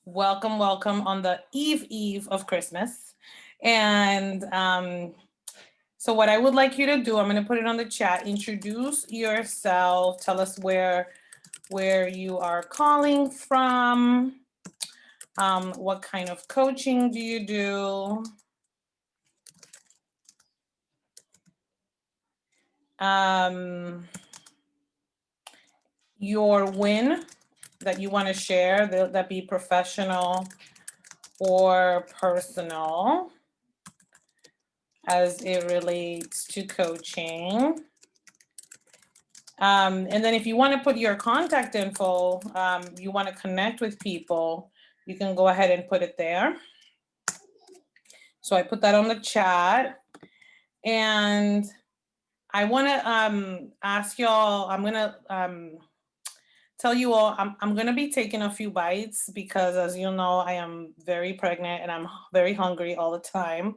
welcome, welcome on the eve of Christmas. And so what I would like you to do, I'm going to put it on the chat. Introduce yourself. Tell us where you are calling from. What kind of coaching do you do? Your win that you want to share, that be professional or personal as it relates to coaching. And then if you want to put your contact info, you want to connect with people, you can go ahead and put it there. So I put that on the chat. And I want to ask y'all, I'm going to tell you all, I'm going to be taking a few bites because, as you know, I am very pregnant and I'm very hungry all the time.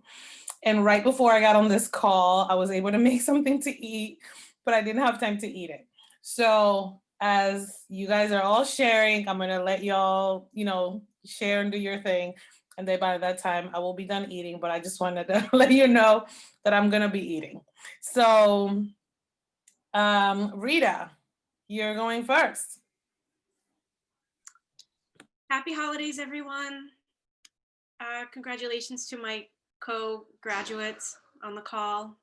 And right before I got on this call, I was able to make something to eat, but I didn't have time to eat it. So as you guys are all sharing, I'm going to let y'all, share and do your thing. And then by that time, I will be done eating, but I just wanted to let you know that I'm going to be eating. So, Rita, you're going first. Happy holidays, everyone. Congratulations to my co-graduates on the call.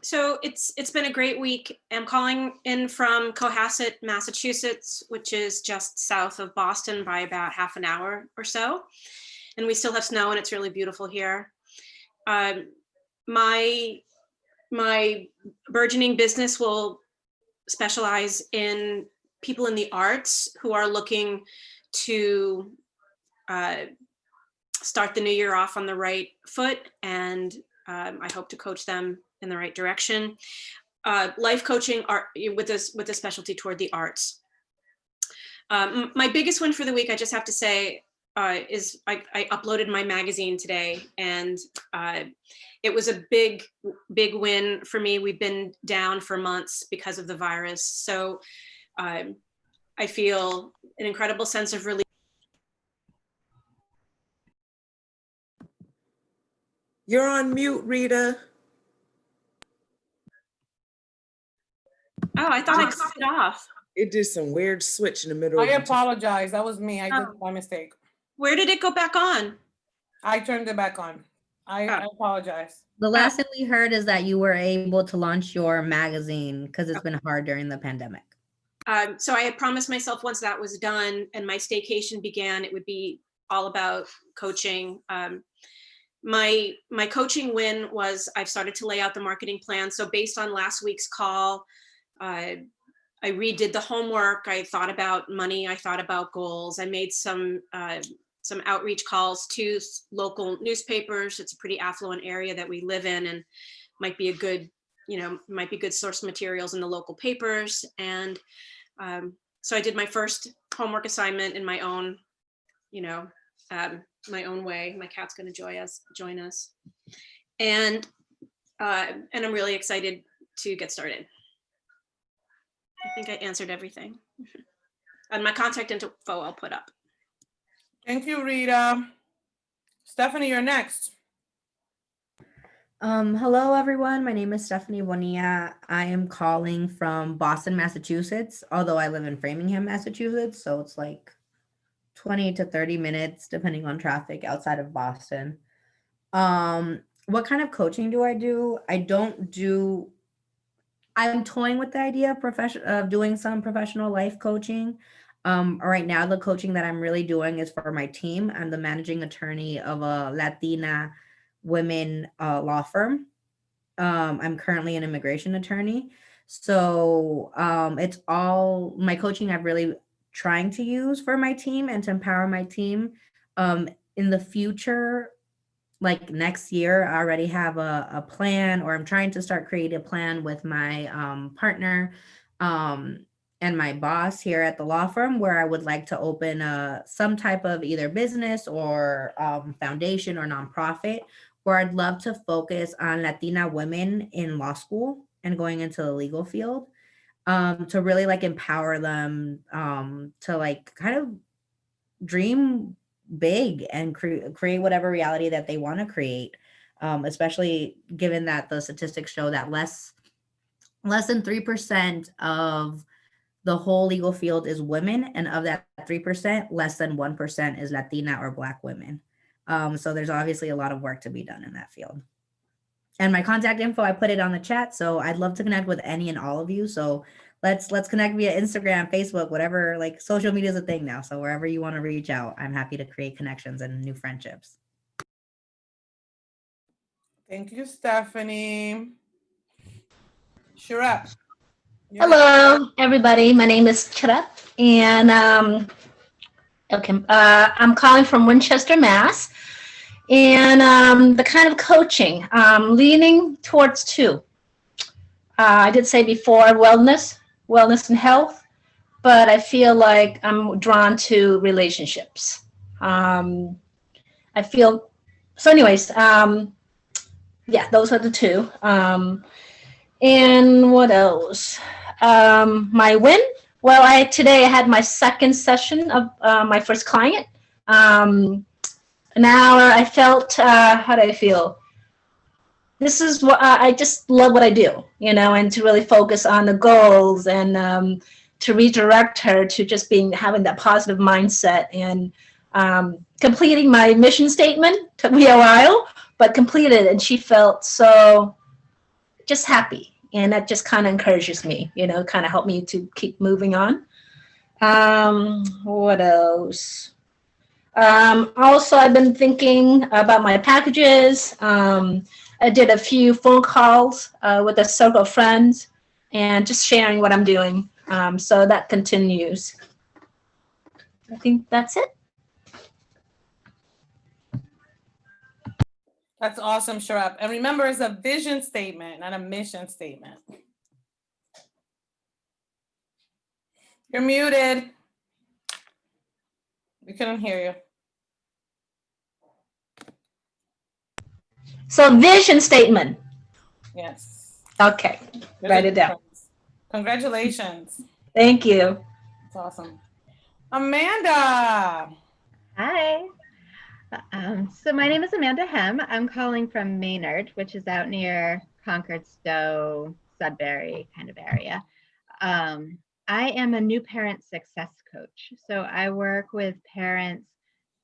So it's been a great week. I'm calling in from Cohasset, Massachusetts, which is just south of Boston by about half an hour or so. And we still have snow and it's really beautiful here. My burgeoning business will specialize in people in the arts who are looking to start the new year off on the right foot, and I hope to coach them in the right direction. Life coaching with a specialty toward the arts. My biggest win for the week, I just have to say, is I uploaded my magazine today, and it was a big win for me. We've been down for months because of the virus, so I feel an incredible sense of relief. You're on mute, Rita. Oh, I thought I cut it off. It did some weird switch in the middle. I apologize. That was me. I did my mistake. Where did it go back on? I turned it back on. I apologize. The last thing we heard is that you were able to launch your magazine because it's been hard during the pandemic. So I had promised myself once that was done and my staycation began, it would be all about coaching. My coaching win was I've started to lay out the marketing plan. So based on last week's call, I redid the homework. I thought about money. I thought about goals. I made some outreach calls to local newspapers. It's a pretty affluent area that we live in, and might be a good, might be good source materials in the local papers. And so I did my first homework assignment in my own, my own way. My cat's going to join us, and I'm really excited to get started. I think I answered everything. And my contact info I'll put up. Thank you, Rita. Stephanie, you're next. Hello, everyone. My name is Stephanie Bonilla. I am calling from Boston, Massachusetts, although I live in Framingham, Massachusetts. So it's like 20 to 30 minutes, depending on traffic outside of Boston. What kind of coaching do I do? I'm toying with the idea of doing some professional life coaching. Right now, the coaching that I'm really doing is for my team. I'm the managing attorney of a Latina women law firm. I'm currently an immigration attorney. So it's all my coaching I'm really trying to use for my team and to empower my team. In the future, like next year, I already have a plan, or I'm trying to start creating a plan with my partner and my boss here at the law firm, where I would like to open some type of either business or foundation or nonprofit, where I'd love to focus on Latina women in law school and going into the legal field, to really like empower them, to like kind of dream big and create whatever reality that they want to create. Especially given that the statistics show that less than 3% of the whole legal field is women, and of that 3%, less than 1% is Latina or Black women. So there's obviously a lot of work to be done in that field. And my contact info, I put it on the chat. So I'd love to connect with any and all of you. So let's connect via Instagram, Facebook, whatever, like social media is a thing now. So wherever you want to reach out, I'm happy to create connections and new friendships. Thank you, Stephanie. Sharap. Hello, everybody. My name is Chirap, and I'm calling from Winchester, Mass. And the kind of coaching, leaning towards two. I did say before wellness and health, but I feel like I'm drawn to relationships. I feel so. Anyways, yeah, those are the two. And what else? My win? Well, today I had my second session of my first client. An hour. I felt, how do I feel? This is what I just love what I do, and to really focus on the goals and to redirect her to just having that positive mindset and completing my mission statement. Took me a while, but completed, and she felt so just happy. And that just kind of encourages me, kind of helped me to keep moving on. What else? Also, I've been thinking about my packages. I did a few phone calls with a circle of friends and just sharing what I'm doing. So that continues. I think that's it. That's awesome, Sharap. And remember, it's a vision statement, not a mission statement. You're muted. We couldn't hear you. So vision statement. Yes. Okay, write it down. Congratulations. Thank you. That's awesome. Amanda. Hi. So my name is Amanda Hem. I'm calling from Maynard, which is out near Concord, Stowe, Sudbury kind of area. I am a new parent success coach. So I work with parents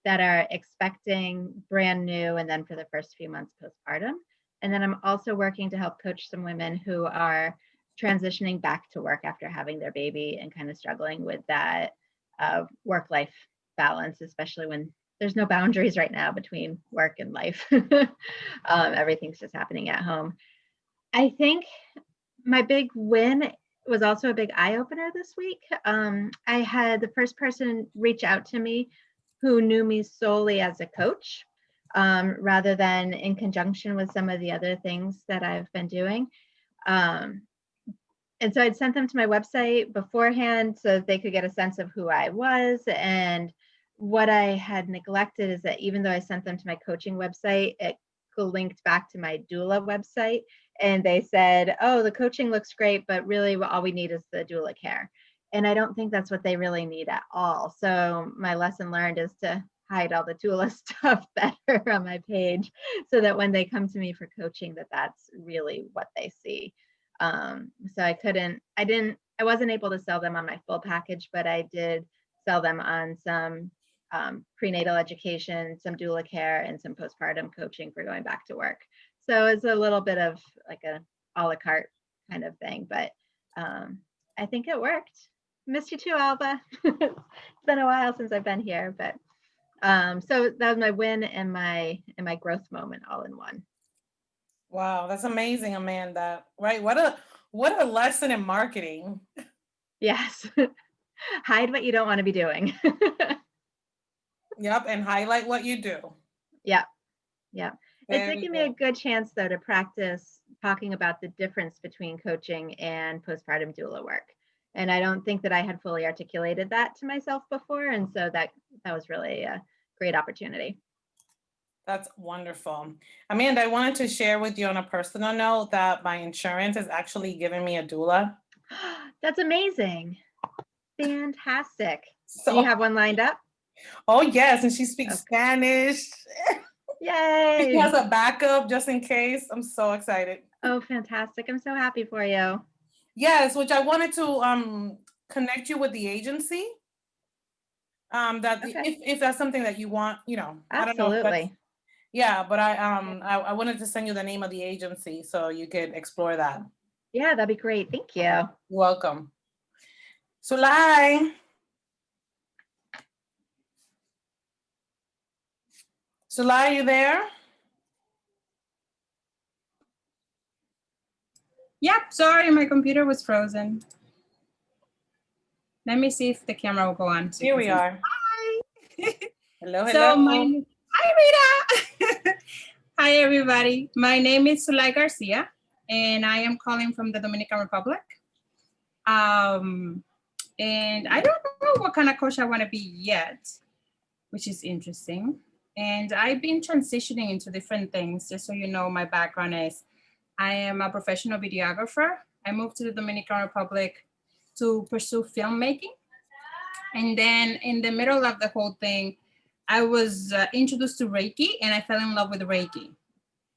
that are expecting brand new and then for the first few months postpartum. And then I'm also working to help coach some women who are transitioning back to work after having their baby and kind of struggling with that work-life balance, especially when there's no boundaries right now between work and life. Everything's just happening at home. I think my big win was also a big eye-opener this week. I had the first person reach out to me who knew me solely as a coach, rather than in conjunction with some of the other things that I've been doing. And so I'd sent them to my website beforehand so that they could get a sense of who I was. And what I had neglected is that even though I sent them to my coaching website, it linked back to my doula website. And they said, oh, the coaching looks great, but really all we need is the doula care. And I don't think that's what they really need at all. So my lesson learned is to hide all the doula stuff better on my page so that when they come to me for coaching, that's really what they see. So I wasn't able to sell them on my full package, but I did sell them on some prenatal education, some doula care, and some postpartum coaching for going back to work. So it's a little bit of like a a la carte kind of thing, but I think it worked. Missed you too, Alba. It's been a while since I've been here, but so that was my win and my growth moment all in one. Wow, that's amazing, Amanda. Right? What a lesson in marketing. Yes. Hide what you don't want to be doing. Yep, and highlight what you do. Yeah. Yeah. It Very did give me a good chance though to practice talking about the difference between coaching and postpartum doula work. And I don't think that I had fully articulated that to myself before. And so that was really a great opportunity. That's wonderful. Amanda, I wanted to share with you on a personal note that my insurance is actually giving me a doula. That's amazing. Fantastic. So Do you have one lined up? Oh, yes, and she speaks Okay. Spanish. She Yay! has a backup just in case. I'm so excited. Oh, fantastic. I'm so happy for you. Yes, which I wanted to connect you with the agency. Okay. If that's something that you want, I don't know if that's, Absolutely. yeah, but I wanted to send you the name of the agency so you could explore that. Yeah, that'd be great. Thank you. You're welcome. Sulai. Sulai, are you there? Yep, sorry, my computer was frozen. Let me see if the camera will go on. So Here we are. Hi. Hello, hello. So hi Rita. Hi everybody. My name is Sulai Garcia, and I am calling from the Dominican Republic. And I don't know what kind of coach I want to be yet, which is interesting. And I've been transitioning into different things. Just so you know, my background is I am a professional videographer. I moved to the Dominican Republic to pursue filmmaking. And then in the middle of the whole thing, I was introduced to Reiki and I fell in love with Reiki.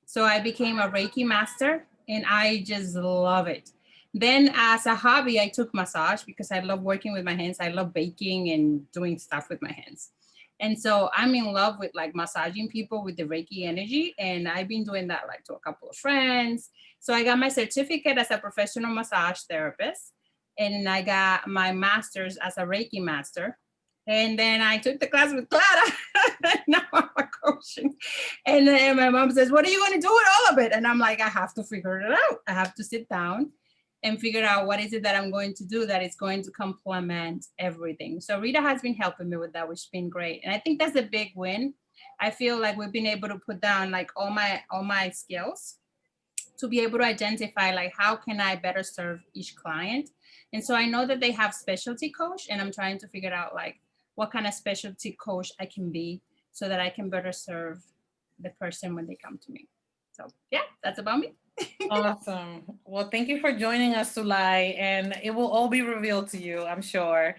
So I became a Reiki master and I just love it. Then as a hobby, I took massage because I love working with my hands. I love baking and doing stuff with my hands. And so I'm in love with like massaging people with the Reiki energy. And I've been doing that like to a couple of friends. So I got my certificate as a professional massage therapist. And I got my master's as a Reiki master. And then I took the class with Clara. Now I'm a coaching. And then my mom says, what are you going to do with all of it? And I'm like, I have to figure it out. I have to sit down and figure out what is it that I'm going to do that is going to complement everything. So Rita has been helping me with that, which has been great. And I think that's a big win. I feel like we've been able to put down like all my skills to be able to identify like how can I better serve each client. And so I know that they have specialty coach and I'm trying to figure out like what kind of specialty coach I can be so that I can better serve the person when they come to me. So yeah, that's about me. Awesome. Well, thank you for joining us, Sulai, and it will all be revealed to you, I'm sure.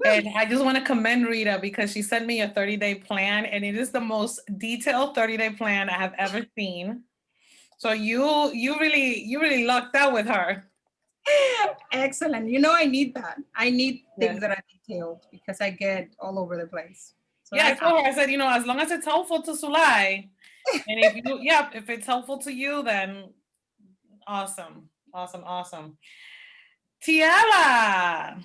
And I just want to commend Rita because she sent me a 30-day plan, and it is the most detailed 30-day plan I have ever seen. So you really lucked out with her. Excellent. You know, I need that. I need things Yes. that are detailed because I get all over the place. So Yeah, I that's told her, I said, as long as it's helpful to Sulai, and if it's helpful to you, then awesome. Tiela.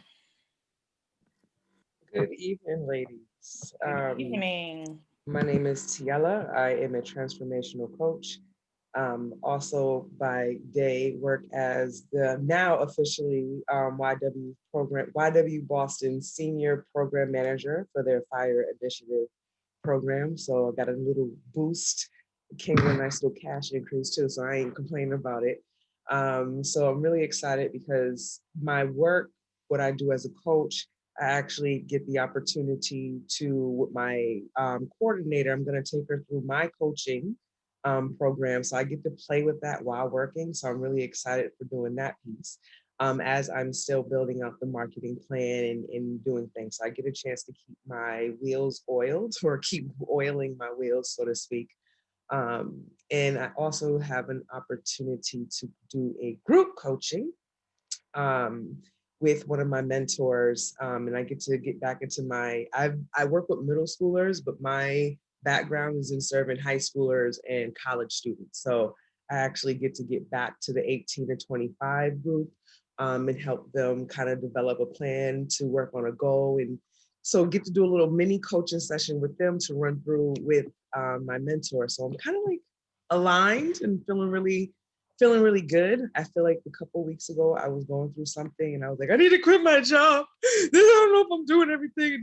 Good evening, ladies. Good evening. My name is Tiela. I am a transformational coach. Also by day work as the now officially YW Boston Senior Program Manager for their Fire Initiative program. So I got a little boost, came with a nice little cash increase too, so I ain't complaining about it. So I'm really excited because my work, what I do as a coach, I actually get the opportunity to, with my coordinator, I'm going to take her through my coaching program. So I get to play with that while working. So I'm really excited for doing that piece as I'm still building out the marketing plan and doing things. So I get a chance to keep my wheels oiled or keep oiling my wheels, so to speak. And I also have an opportunity to do a group coaching with one of my mentors, and I get to get back into I work with middle schoolers, but my background is in serving high schoolers and college students. So I actually get to get back to the 18 to 25 group and help them kind of develop a plan to work on a goal. And so get to do a little mini coaching session with them to run through with my mentor. So I'm kind of like aligned and feeling really good. I feel like a couple of weeks ago, I was going through something and I was like, I need to quit my job. I don't know if I'm doing everything.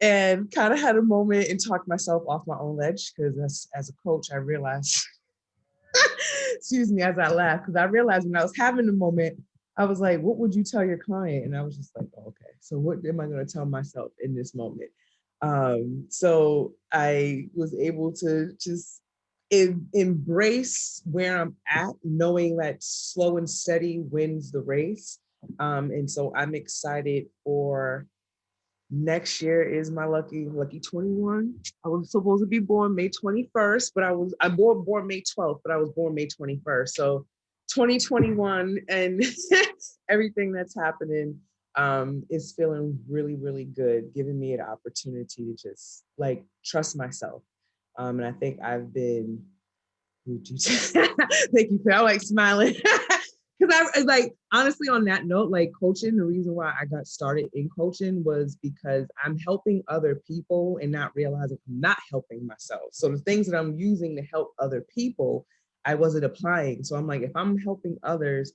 And kind of had a moment and talked myself off my own ledge because as a coach, I realized, excuse me, as I laugh, because I realized when I was having the moment, I was like, what would you tell your client? And I was just like, oh, okay, so what am I going to tell myself in this moment? So I was able to just embrace where I'm at, knowing that slow and steady wins the race. And so I'm excited for next year is my lucky 21. I was supposed to be born May 21st, but I born May 12th, but I was born May 21st. So 2021 and everything that's happening is feeling really, really good, giving me an opportunity to just like trust myself. And I think I've been, thank you, I like smiling. Because I like, honestly, on that note, like coaching, the reason why I got started in coaching was because I'm helping other people and not realizing I'm not helping myself. So the things that I'm using to help other people, I wasn't applying. So I'm like, if I'm helping others,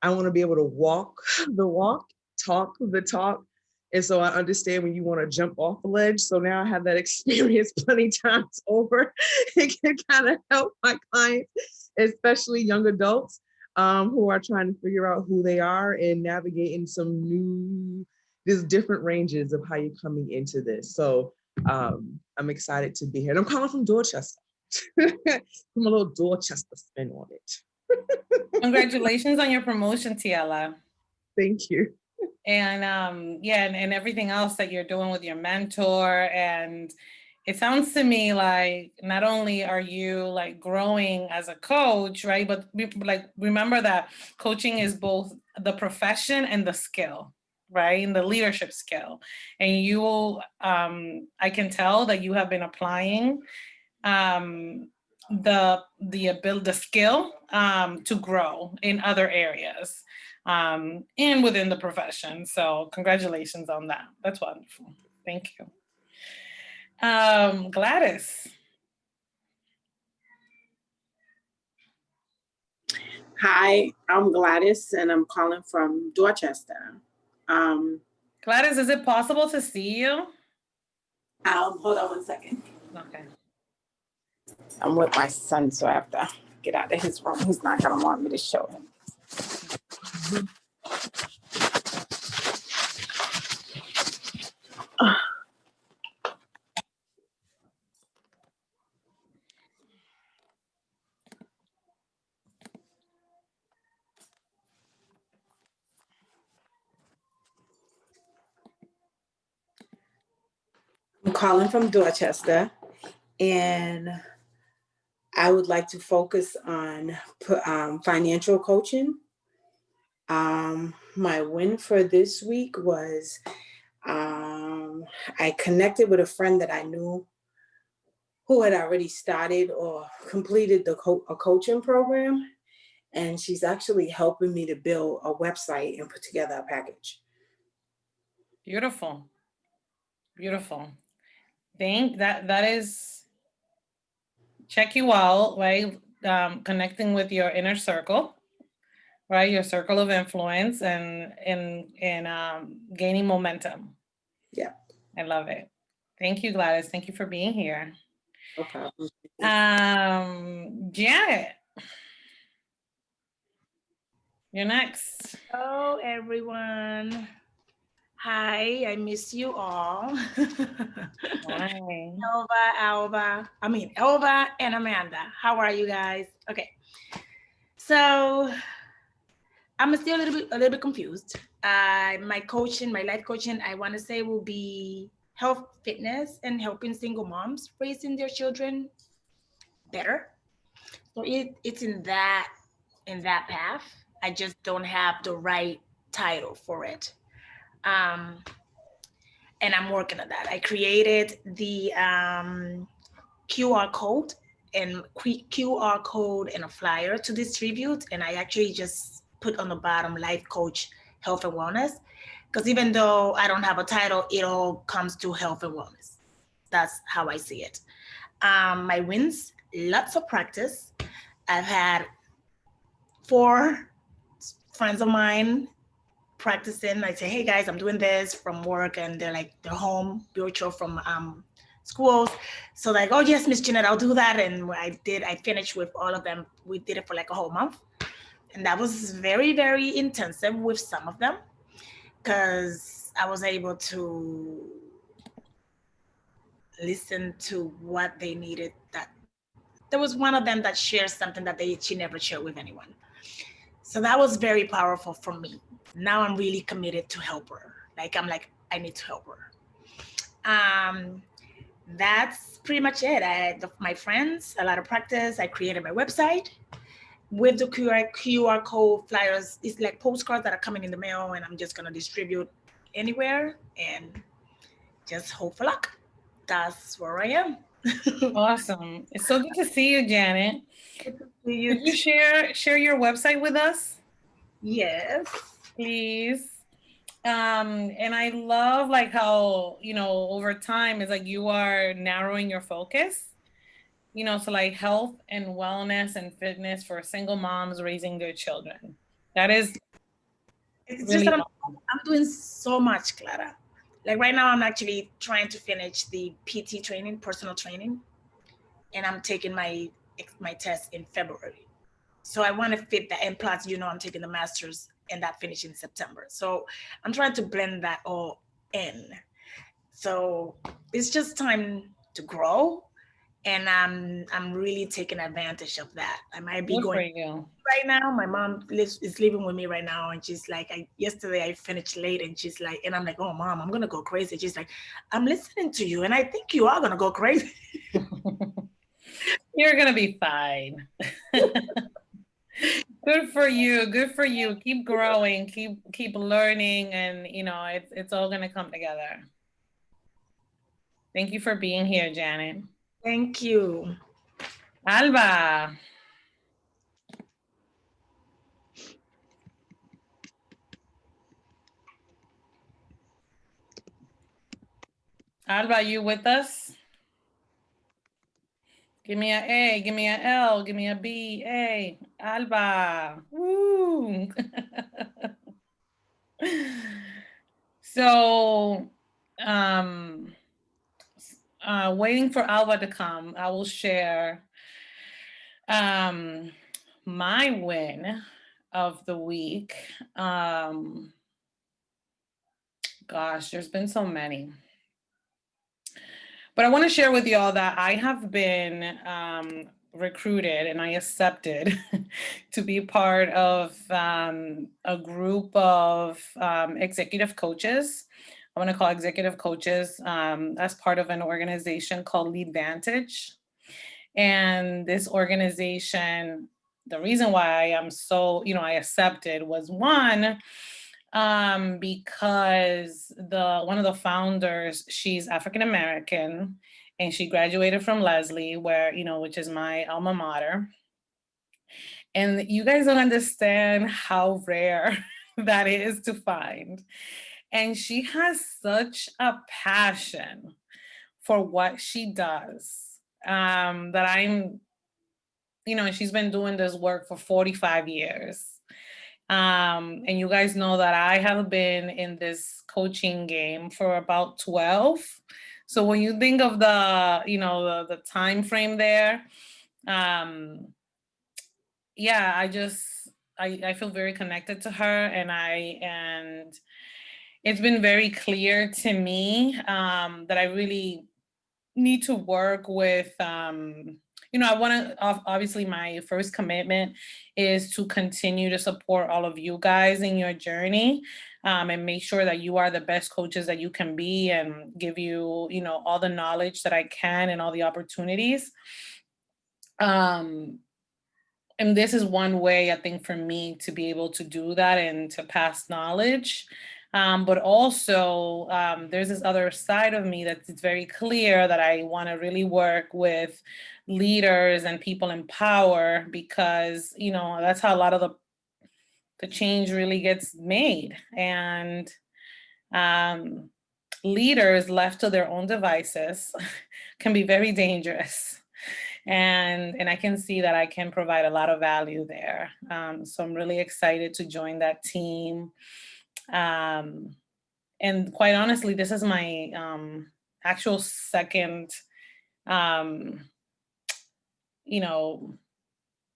I want to be able to walk the walk, talk the talk. And so I understand when you want to jump off a ledge. So now I have that experience plenty times over. It can kind of help my clients, especially young adults who are trying to figure out who they are and navigating there's different ranges of how you're coming into this. So I'm excited to be here. And I'm calling from Dorchester. From a little Dorchester spin on it. Congratulations on your promotion, Tiela. Thank you. And yeah, and everything else that you're doing with your mentor. And it sounds to me like not only are you like growing as a coach, right? But like remember that coaching is both the profession and the skill, right? And the leadership skill. And you, I can tell that you have been applying the skill to grow in other areas and within the profession. So congratulations on that. That's wonderful. Thank you. Gladys. Hi, I'm Gladys and I'm calling from Dorchester. Gladys, is it possible to see you? Hold on one second. Okay. I'm with my son, so I have to get out of his room. He's not gonna want me to show him. I'm calling from Dorchester, and I would like to focus on financial coaching. My win for this week was I connected with a friend that I knew who had already started or completed a coaching program, and she's actually helping me to build a website and put together a package. Beautiful. Beautiful. That is, check you out, right? Connecting with your inner circle, right? Your circle of influence and gaining momentum. Yeah. I love it. Thank you, Gladys. Thank you for being here. No problem. Janet, you're next. Hello, everyone. Hi, I miss you all. Hi. Elva and Amanda. How are you guys? Okay. So I'm still a little bit confused. My life coaching, I want to say will be health, fitness, and helping single moms raising their children better. So it's in that path. I just don't have the right title for it. And I'm working on that. I created the QR code and a flyer to distribute. And I actually just put on the bottom life coach, health and wellness. Because even though I don't have a title, it all comes to health and wellness. That's how I see it. My wins, lots of practice. I've had 4 friends of mine practicing. I say, hey guys, I'm doing this from work, and they're home virtual from schools. So like, oh yes, Miss Jeanette, I'll do that. And I finished with all of them. We did it for like a whole month. And that was very, very intensive with some of them, because I was able to listen to what they needed. That there was one of them that shared something that she never shared with anyone. So that was very powerful for me. Now I'm really committed to help her. I need to help her. That's pretty much it. My friends, a lot of practice. I created my website with the QR code flyers. It's like postcards that are coming in the mail, and I'm just gonna distribute anywhere and just hope for luck. That's where I am. Awesome. It's so good to see you, Janet. Good to see you Could you share your website with us, Yes. please? And I love like how, you know, over time it's like you are narrowing your focus, you know, so like health and wellness and fitness for single moms raising their children. That is It's really just that awesome. I'm doing so much, Clara. Like right now, I'm actually trying to finish the PT training, personal training, and I'm taking my test in February. So I want to fit that, and plus, you know, I'm taking the master's, and that finish in September. So I'm trying to blend that all in. So it's just time to grow, and I'm really taking advantage of that. I might be Good for going you. right now. My mom is living with me right now, and she's like, yesterday I finished late, and she's like, and I'm like, oh mom, I'm gonna go crazy. She's like, I'm listening to you, and I think you are gonna go crazy. You're gonna be fine. Good for you. Good for you. Keep growing. Keep learning, and you know it's all gonna come together. Thank you for being here, Janet. Thank you. Alba. Alba, you with us? Give me an A, give me an L, give me a B, A. Alba. Woo. So, waiting for Alba to come, I will share my win of the week. Gosh, there's been so many. But I want to share with you all that I have been recruited and I accepted to be part of a group of executive coaches. I want to call executive coaches as part of an organization called Leadvantage. And this organization, the reason why I am so, you know, I accepted was one, because one of the founders, she's African American, and she graduated from Leslie, where, you know, which is my alma mater. And you guys don't understand how rare that is to find. And she has such a passion for what she does, that I'm, you know, she's been doing this work for 45 years. And you guys know that I have been in this coaching game for about 12. So when you think of the, you know, the time frame there, yeah, I feel very connected to her, and it's been very clear to me that I really need to work with, you know, I want to, obviously my first commitment is to continue to support all of you guys in your journey, and make sure that you are the best coaches that you can be, and give you, you know, all the knowledge that I can and all the opportunities. And this is one way, I think, for me to be able to do that and to pass knowledge. But also, there's this other side of me that's very clear that I want to really work with leaders and people in power, because, you know, that's how a lot of the change really gets made. And leaders left to their own devices can be very dangerous. And I can see that I can provide a lot of value there. So I'm really excited to join that team. And quite honestly, this is my actual second, you know,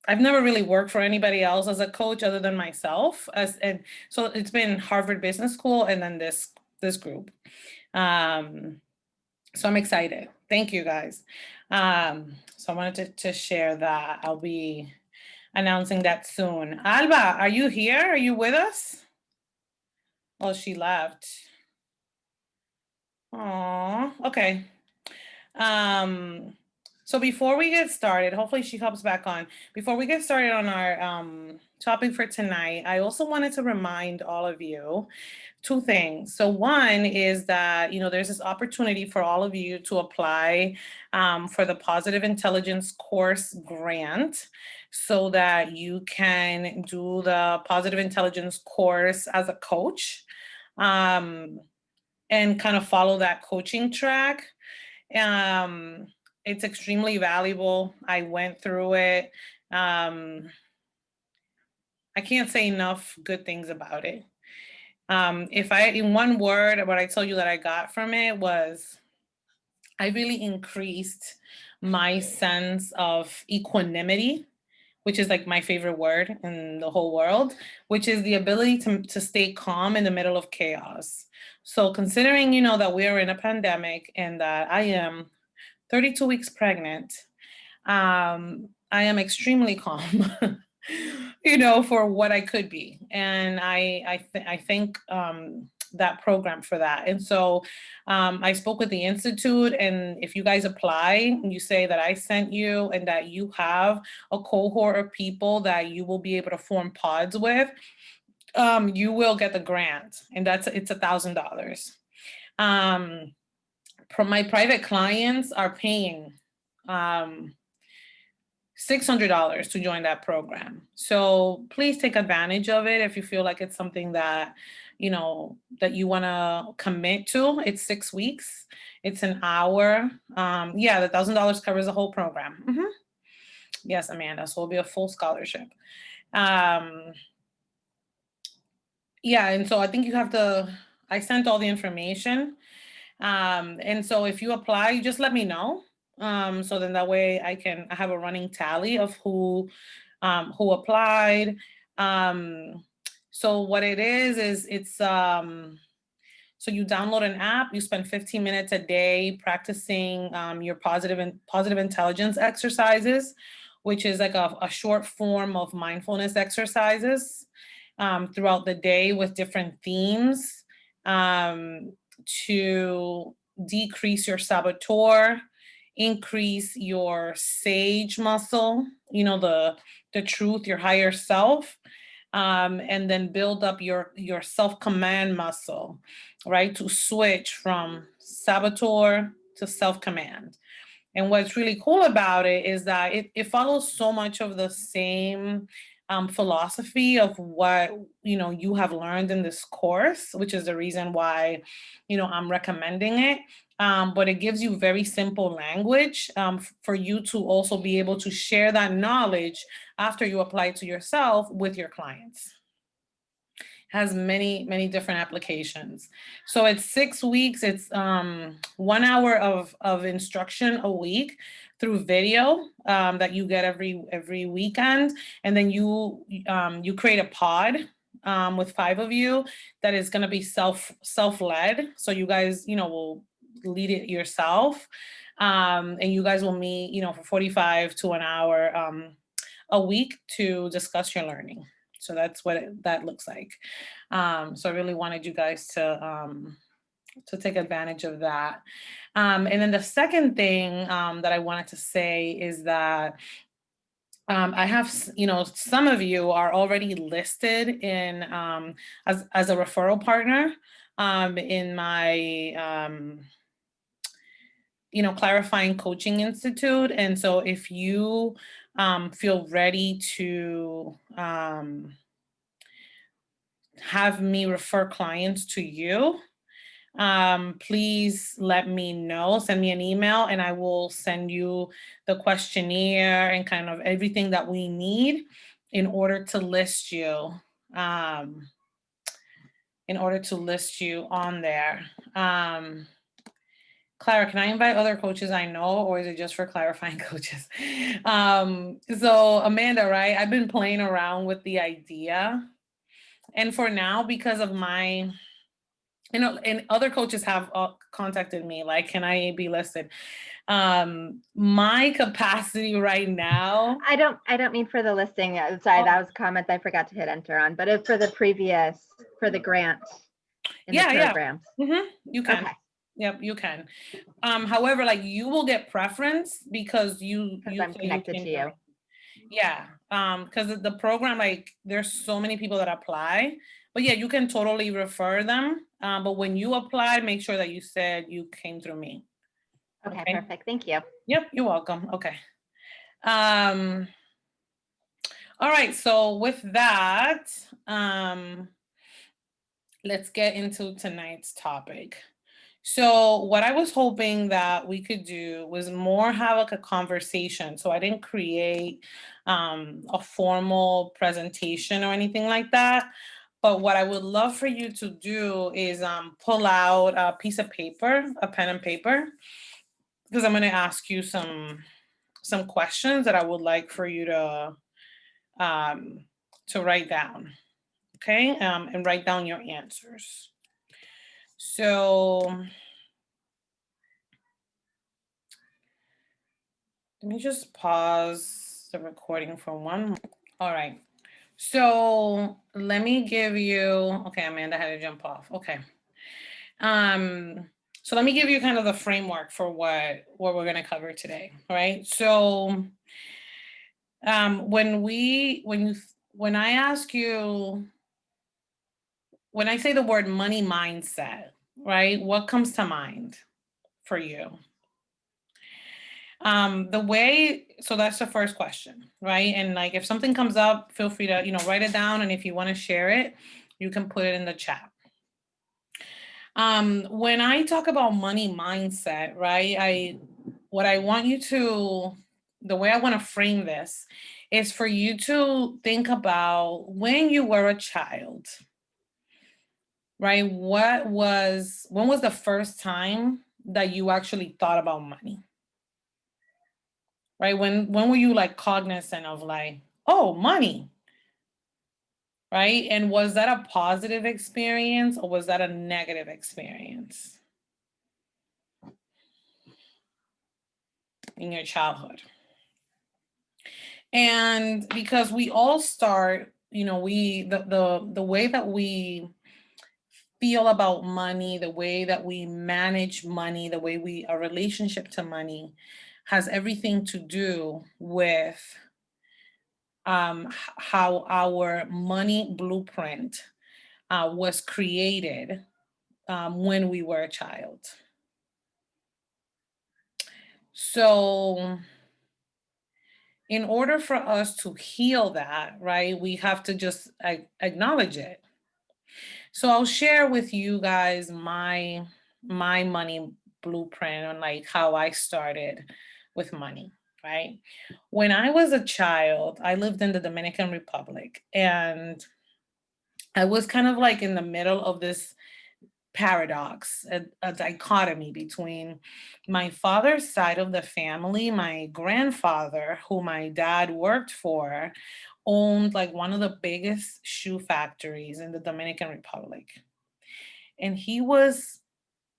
I've never really worked for anybody else as a coach other than myself. And so it's been Harvard Business School and then this group. So I'm excited. Thank you, guys. So I wanted to share that. I'll be announcing that soon. Alba, are you here? Are you with us? Oh, she left. Oh, okay. So before we get started, hopefully she comes back on. Before we get started on our topic for tonight, I also wanted to remind all of you two things. So one is that, there's this opportunity for all of you to apply for the Positive Intelligence course grant so that you can do the Positive Intelligence course as a coach and kind of follow that coaching track. It's extremely valuable. I went through it. I can't say enough good things about it. If I, in one word, what I tell you that I got from it was I really increased my sense of equanimity, which is like my favorite word in the whole world, which is the ability to stay calm in the middle of chaos. So considering, that we're in a pandemic and that I am 32 weeks pregnant, I am extremely calm, for what I could be. And I thank that program for that. And so I spoke with the Institute, and if you guys apply, you say that I sent you and that you have a cohort of people that you will be able to form pods with, you will get the grant, and it's $1,000. My private clients are paying $600 to join that program. So please take advantage of it if you feel like it's something that, that you want to commit to. It's 6 weeks. It's an hour. The $1,000 covers the whole program. Yes, Amanda. So it'll be a full scholarship. And so I think you have I sent all the information. And so if you apply, you just let me know. So then that way I have a running tally of who applied. So what it is it's, so you download an app, you spend 15 minutes a day practicing your positive intelligence exercises, which is like a short form of mindfulness exercises throughout the day with different themes to decrease your saboteur, increase your sage muscle, the truth, your higher self, and then build up your self-command muscle, right? To switch from saboteur to self-command. And what's really cool about it is that it follows so much of the same philosophy of what, you have learned in this course, which is the reason why, I'm recommending it. But it gives you very simple language for you to also be able to share that knowledge after you apply it to yourself with your clients. Has many, many different applications. So it's 6 weeks. It's 1 hour of instruction a week through video that you get every weekend. And then you create a pod with 5 of you that is going to be self-led. So you guys, will lead it yourself. And you guys will meet, for 45 to an hour a week to discuss your learning. So that's what that looks like. So I really wanted you guys to take advantage of that. And then the second thing that I wanted to say is that I have, some of you are already listed in as a referral partner in my Clarifying Coaching Institute. And so if you feel ready to have me refer clients to you, please let me know, send me an email, and I will send you the questionnaire and kind of everything that we need in order to list you, on there. Clara, can I invite other coaches I know, or is it just for Clarifying Coaches? So Amanda, right? I've been playing around with the idea. And for now, because of my, and other coaches have contacted me, like, can I be listed? My capacity right now. I don't mean for the listing. Sorry, that was a comment I forgot to hit enter on, but for the grant in the programs. You can. Okay. Yep, you can. However, like you will get preference because you Because I'm say connected came to through you. me. Yeah, because the program, like there's so many people that apply, but yeah, you can totally refer them. But when you apply, make sure that you said you came through me. Okay, Okay. perfect. Thank you. Yep, you're welcome. Okay. Um, all right, so with that, let's get into tonight's topic. So what I was hoping that we could do was more have like a conversation. So I didn't create a formal presentation or anything like that. But what I would love for you to do is pull out a piece of paper, a pen and paper, because I'm going to ask you some questions that I would like for you to write down. Okay, and write down your answers. So let me just pause the recording for one. All right. So let me give you, okay, Amanda had to jump off. Okay. So let me give you kind of the framework for what we're going to cover today. All right. So when I ask you, when I say the word money mindset, right, what comes to mind for you? So that's the first question, right? And like if something comes up, feel free to, write it down. And if you want to share it, you can put it in the chat. When I talk about money mindset, right? The way I want to frame this is for you to think about when you were a child, right? When was the first time that you actually thought about money? Right? When were you like cognizant of like, oh, money? Right? And was that a positive experience or was that a negative experience in your childhood? And because we all start, the way that we feel about money, the way that we manage money, the way our relationship to money has everything to do with how our money blueprint was created when we were a child. So in order for us to heal that, right, we have to just acknowledge it. So I'll share with you guys my money blueprint on like how I started with money, right? When I was a child, I lived in the Dominican Republic and I was kind of like in the middle of this paradox, a dichotomy between my father's side of the family. My grandfather, who my dad worked for, owned like one of the biggest shoe factories in the Dominican Republic. And he was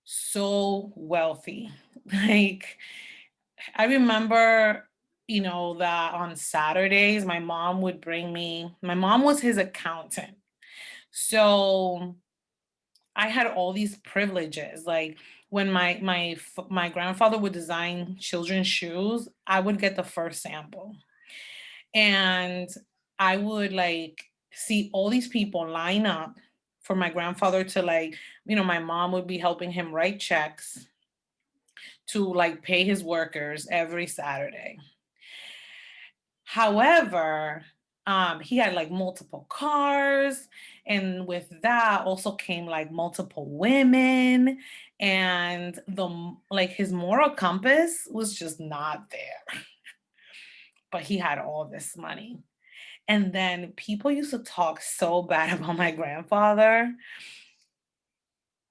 so wealthy. Like, I remember, that on Saturdays, my mom was his accountant. So I had all these privileges. Like when my grandfather would design children's shoes, I would get the first sample. And I would like see all these people line up for my grandfather to like, my mom would be helping him write checks to like pay his workers every Saturday. However, he had like multiple cars, and with that also came like multiple women, and his moral compass was just not there. But he had all this money. And then people used to talk so bad about my grandfather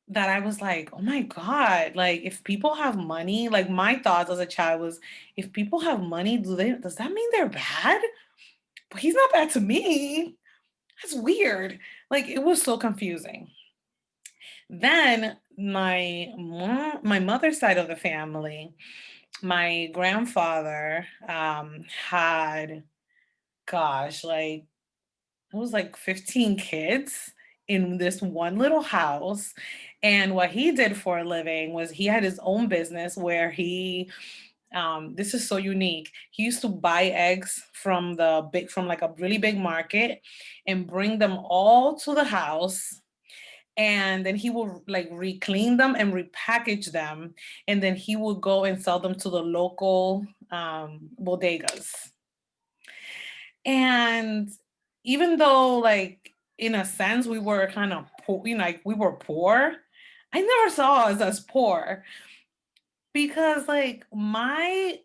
that I was like, oh my God, like if people have money, like my thoughts as a child was, if people have money, does that mean they're bad? But he's not bad to me. That's weird. Like it was so confusing. Then my mother's side of the family, my grandfather had, gosh, like it was like 15 kids in this one little house. And what he did for a living was he had his own business where he, this is so unique. He used to buy eggs from like a really big market and bring them all to the house. And then he will like re-clean them and repackage them. And then he would go and sell them to the local bodegas. And even though like, in a sense, we were kind of poor, like we were poor, I never saw us as poor because like my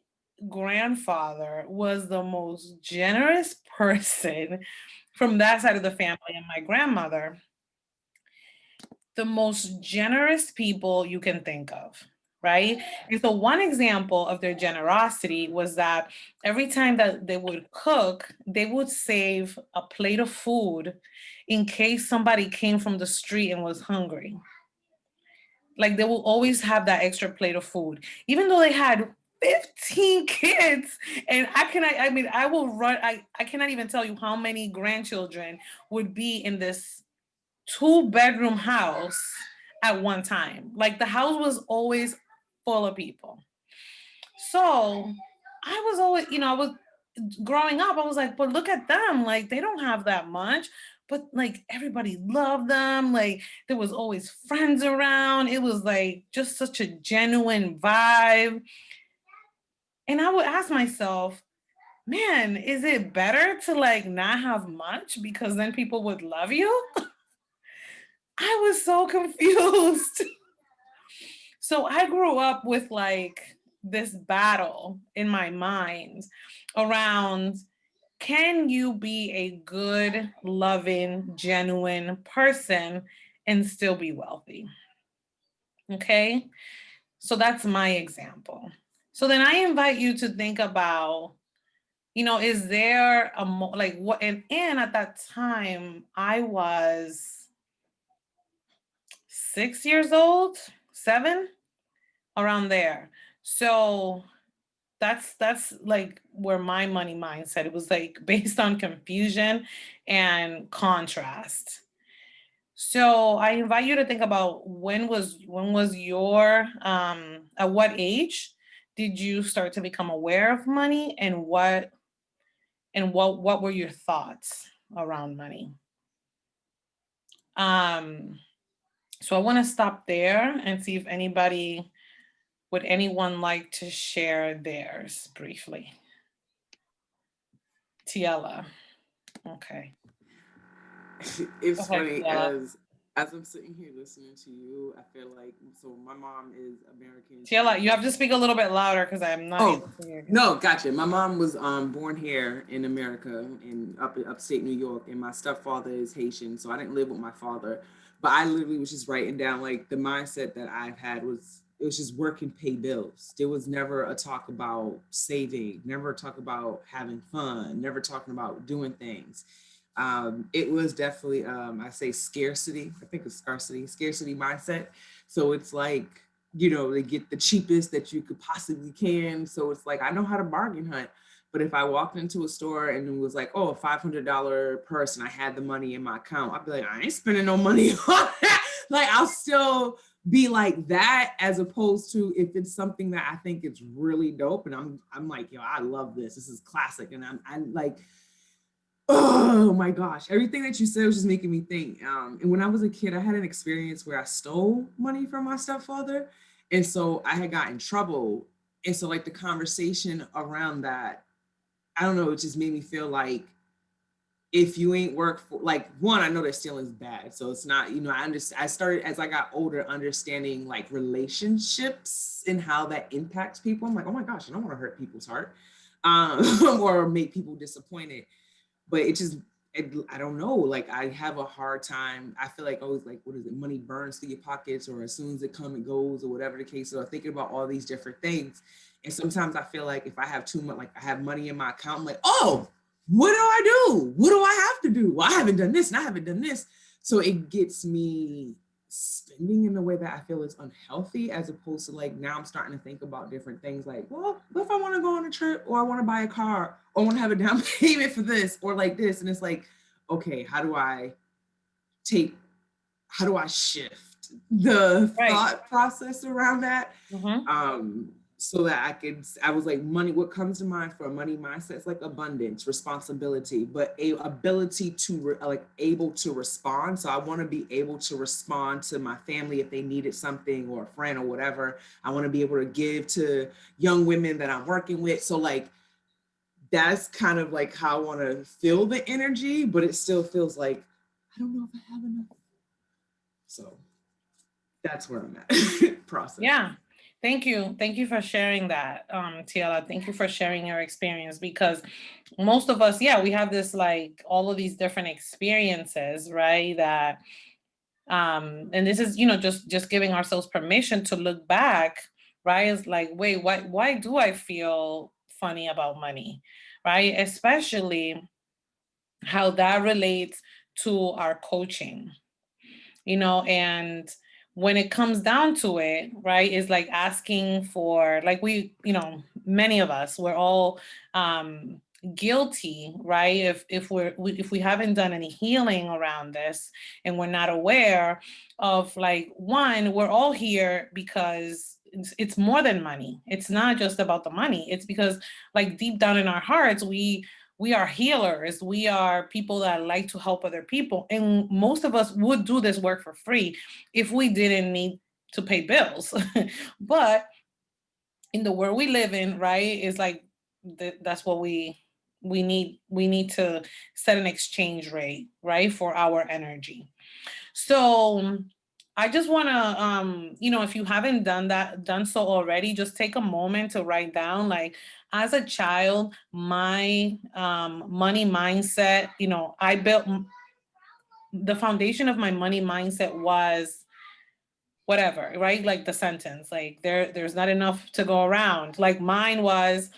grandfather was the most generous person from that side of the family, and my grandmother, the most generous people you can think of, right? And so one example of their generosity was that every time that they would cook, they would save a plate of food in case somebody came from the street and was hungry. Like they will always have that extra plate of food, even though they had 15 kids. And I will run, I cannot even tell you how many grandchildren would be in this 2-bedroom house at one time. Like the house was always full of people. So I was always, I was growing up, I was like, but look at them. Like they don't have that much, but like everybody loved them. Like there was always friends around. It was like just such a genuine vibe. And I would ask myself, man, is it better to like not have much because then people would love you? I was so confused. So I grew up with like this battle in my mind around, can you be a good, loving, genuine person and still be wealthy? Okay, so that's my example. So then I invite you to think about, is there like what, and at that time I was 6 years old, 7, around there. So that's like where my money mindset, it was like based on confusion and contrast. So I invite you to think about when was your at what age did you start to become aware of money, and what were your thoughts around money? So I want to stop there and see if would anyone like to share theirs briefly? Tiela. Okay. It's Okay, funny, Tiela. as I'm sitting here listening to you, I feel like, so my mom is American. Tiela, you have to speak a little bit louder because I'm not able to hear you. No, gotcha. My mom was born here in America, in upstate New York, and my stepfather is Haitian, so I didn't live with my father. But I literally was just writing down, like, the mindset that I've had was, it was just work and pay bills. There was never a talk about saving, never a talk about having fun, never talking about doing things. It was definitely, I say scarcity. I think it's scarcity mindset. So it's like, they get the cheapest that you could possibly can. So it's like, I know how to bargain hunt. But if I walked into a store and it was like, oh, a $500 purse and I had the money in my account, I'd be like, I ain't spending no money on that. Like, I'll still be like that, as opposed to if it's something that I think is really dope and I'm like, I love this. This is classic. And I'm like, oh my gosh, everything that you said was just making me think. And when I was a kid, I had an experience where I stole money from my stepfather. And so I had got in trouble. And so like the conversation around that, I don't know, it just made me feel like, if you ain't work for, like, one, I know that stealing is bad. So it's not, I started, as I got older, understanding like relationships and how that impacts people. I'm like, oh my gosh, I don't want to hurt people's heart or make people disappointed. But I don't know, like I have a hard time. I feel like always like, what is it? Money burns through your pockets, or as soon as it comes, it goes, or whatever the case. So I'm thinking about all these different things. And sometimes I feel like if I have too much, like I have money in my account, I'm like, oh, what do I do? What do I have to do? Well, I haven't done this and I haven't done this. So it gets me spending in a way that I feel is unhealthy, as opposed to like, now I'm starting to think about different things like, well, what if I want to go on a trip, or I want to buy a car, or I want to have a down payment for this, or like this. And it's like, okay, how do I take how do I shift the Right. thought process around that? Mhm. So that I was like, money, what comes to mind for a money mindset is like abundance, responsibility, but a ability to able to respond. So I want to be able to respond to my family if they needed something, or a friend or whatever. I want to be able to give to young women that I'm working with. So like, that's kind of like how I want to feel the energy, but it still feels like, I don't know if I have enough. So that's where I'm at. Process. Yeah. Thank you. Thank you for sharing that, Tiela. Thank you for sharing your experience, because most of us, yeah, we have this like all of these different experiences, right? That and this is, just giving ourselves permission to look back, right? It's like, wait, why do I feel funny about money? Right? Especially how that relates to our coaching, and when it comes down to it, right, is like asking for, like, many of us, we're all guilty, right, if we haven't done any healing around this, and we're not aware of, like, one, we're all here because it's more than money. It's not just about the money. It's because, like, deep down in our hearts, we are healers. We are people that like to help other people. And most of us would do this work for free if we didn't need to pay bills. But in the world we live in, right, is like that's what we need. We need to set an exchange rate, right, for our energy. So I just want to, if you haven't done so already, just take a moment to write down, like, as a child, my money mindset, I built the foundation of my money mindset was whatever, right? Like the sentence, like there's not enough to go around. Like mine was,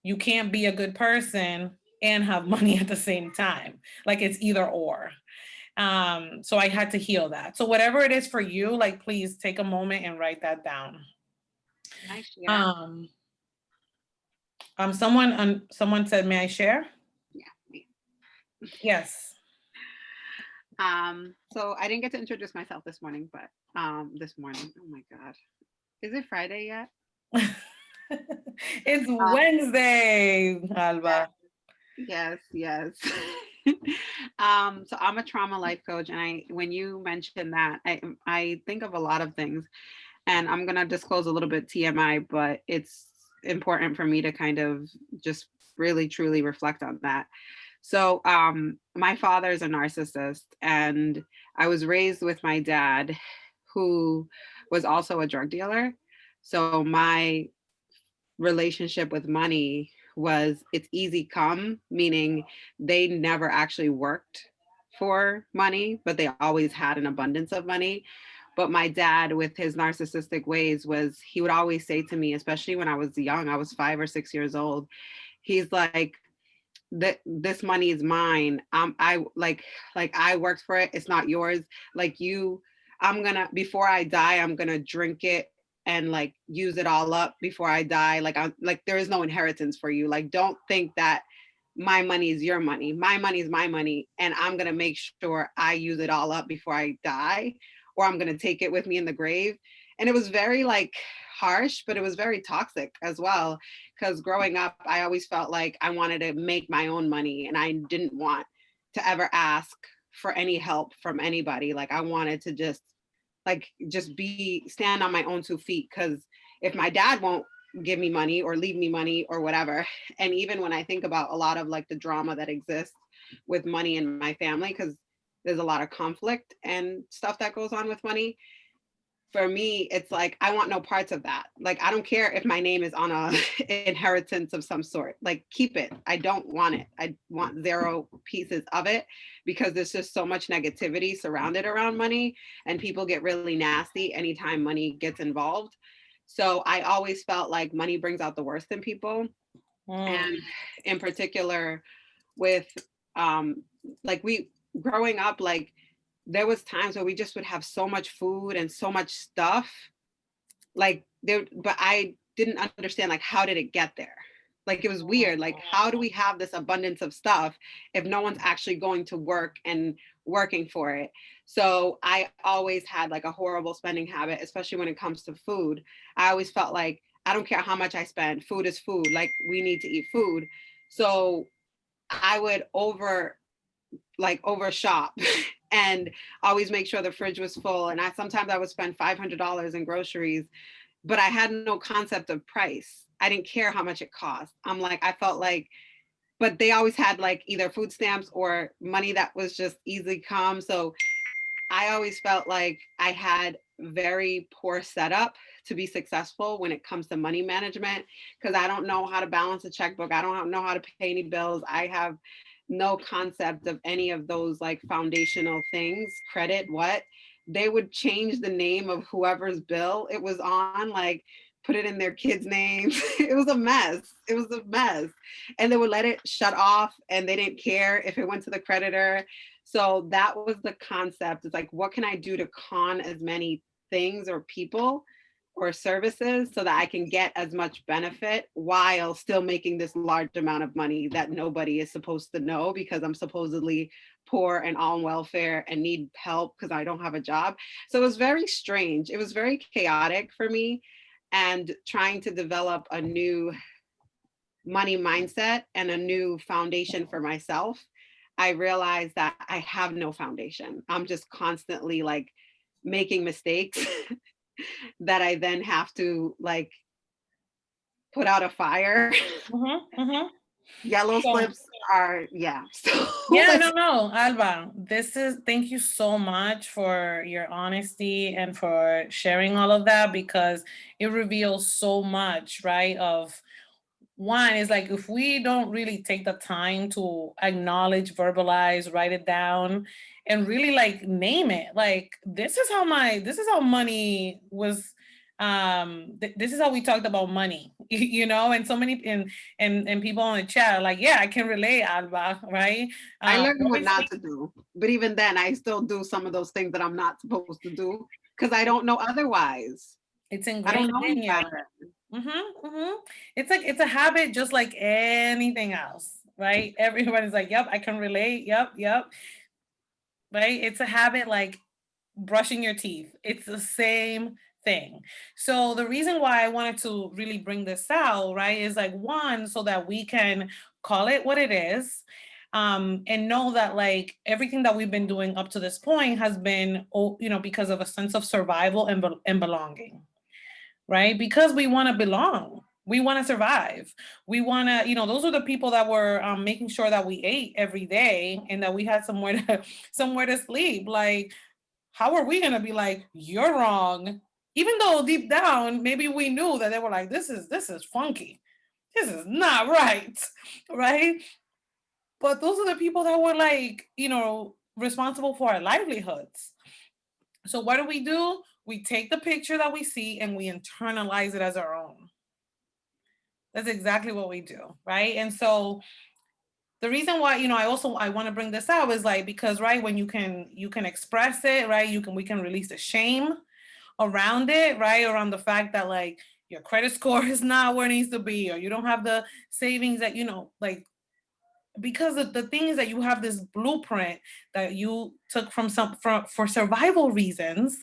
you can't be a good person and have money at the same time. Like it's either or. So I had to heal that. So whatever it is for you, like, please take a moment and write that down. Nice. Yeah. Someone said, may I share? Yeah. Me. Yes. So I didn't get to introduce myself this morning, but this morning, oh my God. Is it Friday yet? It's Wednesday, Alba. Yes. So I'm a trauma life coach, and when you mentioned that, I think of a lot of things, and I'm gonna disclose a little bit TMI, but it's important for me to kind of just really truly reflect on that. So my father is a narcissist, and I was raised with my dad, who was also a drug dealer. So my relationship with money was, it's easy come, meaning they never actually worked for money, but they always had an abundance of money. But my dad, with his narcissistic ways, he would always say to me, especially when I was young, I was 5 or 6 years old, he's like, this money is mine. I I worked for it. It's not yours. Like before I die, I'm gonna drink it and like use it all up before I die. Like there is no inheritance for you. Like, don't think that my money is your money. My money is my money, and I'm gonna make sure I use it all up before I die, or I'm gonna take it with me in the grave. And it was very like harsh, but it was very toxic as well. Because growing up, I always felt like I wanted to make my own money, and I didn't want to ever ask for any help from anybody. Like I wanted to just stand on my own 2 feet. Because if my dad won't give me money or leave me money or whatever, and even when I think about a lot of like the drama that exists with money in my family, because there's a lot of conflict and stuff that goes on with money. For me, it's like, I want no parts of that. Like, I don't care if my name is on a inheritance of some sort, like keep it. I don't want it. I want 0 pieces of it, because there's just so much negativity surrounded around money, and people get really nasty anytime money gets involved. So I always felt like money brings out the worst in people. And in particular with growing up, like there was times where we just would have so much food and so much stuff, but I didn't understand, like, how did it get there? Like it was weird. Like, how do we have this abundance of stuff if no one's actually going to work and working for it? So I always had like a horrible spending habit, especially when it comes to food. I always felt like, I don't care how much I spend, food is food. Like we need to eat food. So I would over shop and always make sure the fridge was full. And sometimes I would spend $500 in groceries, but I had no concept of price. I didn't care how much it cost. I felt like, but they always had like either food stamps or money that was just easily come. So I always felt like I had very poor setup to be successful when it comes to money management, because I don't know how to balance a checkbook. I don't know how to pay any bills. I have no concept of any of those like foundational things. Credit, what? They would change the name of whoever's bill it was on, like put it in their kids' names. It was a mess. It was a mess. And they would let it shut off and they didn't care if it went to the creditor. So that was the concept. It's like, what can I do to con as many things or people or services so that I can get as much benefit while still making this large amount of money that nobody is supposed to know because I'm supposedly poor and on welfare and need help because I don't have a job. So it was very strange. It was very chaotic for me, and trying to develop a new money mindset and a new foundation for myself. I realized that I have no foundation. I'm just constantly like making mistakes that I then have to like put out a fire. Yellow slips are, yeah. So, yeah, no, Alba, thank you so much for your honesty and for sharing all of that, because it reveals so much, right? Of one is like, if we don't really take the time to acknowledge, verbalize, write it down, and really like name it, like this is how money was, this is how we talked about money, you know. And so many and people on the chat are like, yeah, I can relate, Alba, right? I learned what not to do, but even then I still do some of those things that I'm not supposed to do because I don't know otherwise. It's ingrained in you. It's like, it's a habit just like anything else, right? Everybody's like, yep, I can relate. Yep. Right? It's a habit like brushing your teeth. It's the same thing. So the reason why I wanted to really bring this out, right, is like, one, so that we can call it what it is, and know that like everything that we've been doing up to this point has been, because of a sense of survival and belonging, right? Because we want to belong. We want to survive. We want to, those are the people that were making sure that we ate every day and that we had somewhere to sleep. Like, how are we going to be like, you're wrong? Even though deep down, maybe we knew that they were like, this is funky. This is not right. Right. But those are the people that were like, responsible for our livelihoods. So what do? We take the picture that we see and we internalize it as our own. That's exactly what we do, right? And so the reason why, I want to bring this out is like, because, right, when you can express it, right, we can release the shame around it, right? Around the fact that like your credit score is not where it needs to be, or you don't have the savings that, like, because of the thing is that you have this blueprint that you took for survival reasons,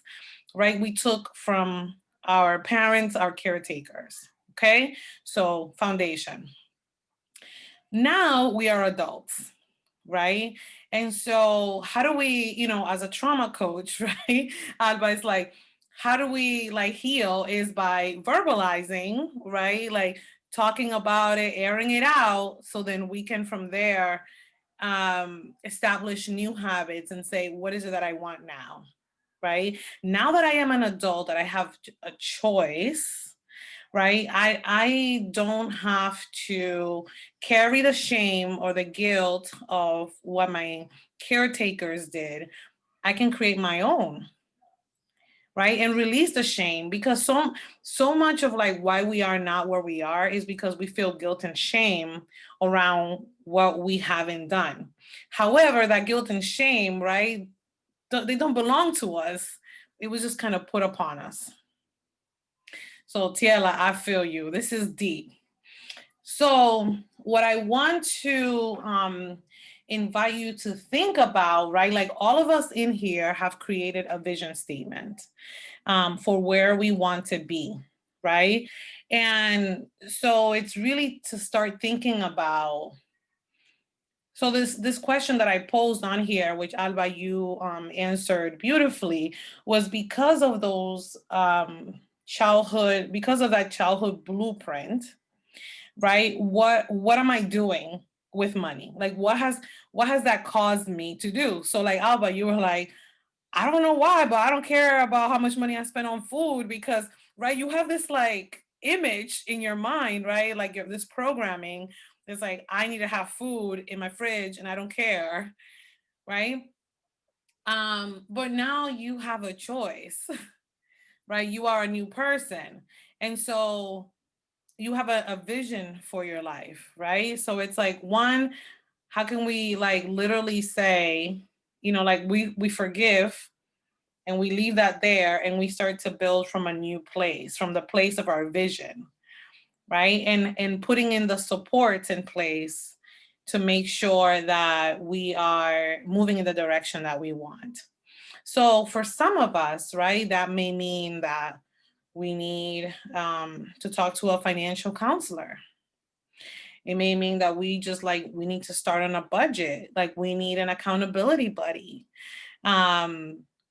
right? We took from our parents, our caretakers. Okay. So foundation. Now we are adults, right? And so how do we, as a trauma coach, right? Alba is like, how do we like heal is by verbalizing, right? Like talking about it, airing it out. So then we can from there establish new habits and say, what is it that I want now? Right? Now that I am an adult, that I have a choice, right? I don't have to carry the shame or the guilt of what my caretakers did. I can create my own, right? And release the shame, because so much of like why we are not where we are is because we feel guilt and shame around what we haven't done. However, that guilt and shame, right? They don't belong to us. It was just kind of put upon us. So Tiela, I feel you. This is deep. So what I want to invite you to think about, right? Like all of us in here have created a vision statement for where we want to be, right? And so it's really to start thinking about. So this question that I posed on here, which Alba, you answered beautifully, was because of those because of that childhood blueprint, right? What am I doing with money? Like what has that caused me to do? So like Alba, you were like, I don't know why, but I don't care about how much money I spend on food because, right, you have this like image in your mind, right? Like this programming. It's like, I need to have food in my fridge and I don't care, right? But now you have a choice, right? You are a new person. And so you have a vision for your life, right? So it's like, one, how can we like literally say, like we forgive and we leave that there and we start to build from a new place, from the place of our vision, right? And putting in the supports in place to make sure that we are moving in the direction that we want. So for some of us, right, that may mean that we need to talk to a financial counselor. It may mean that we need to start on a budget, like we need an accountability buddy.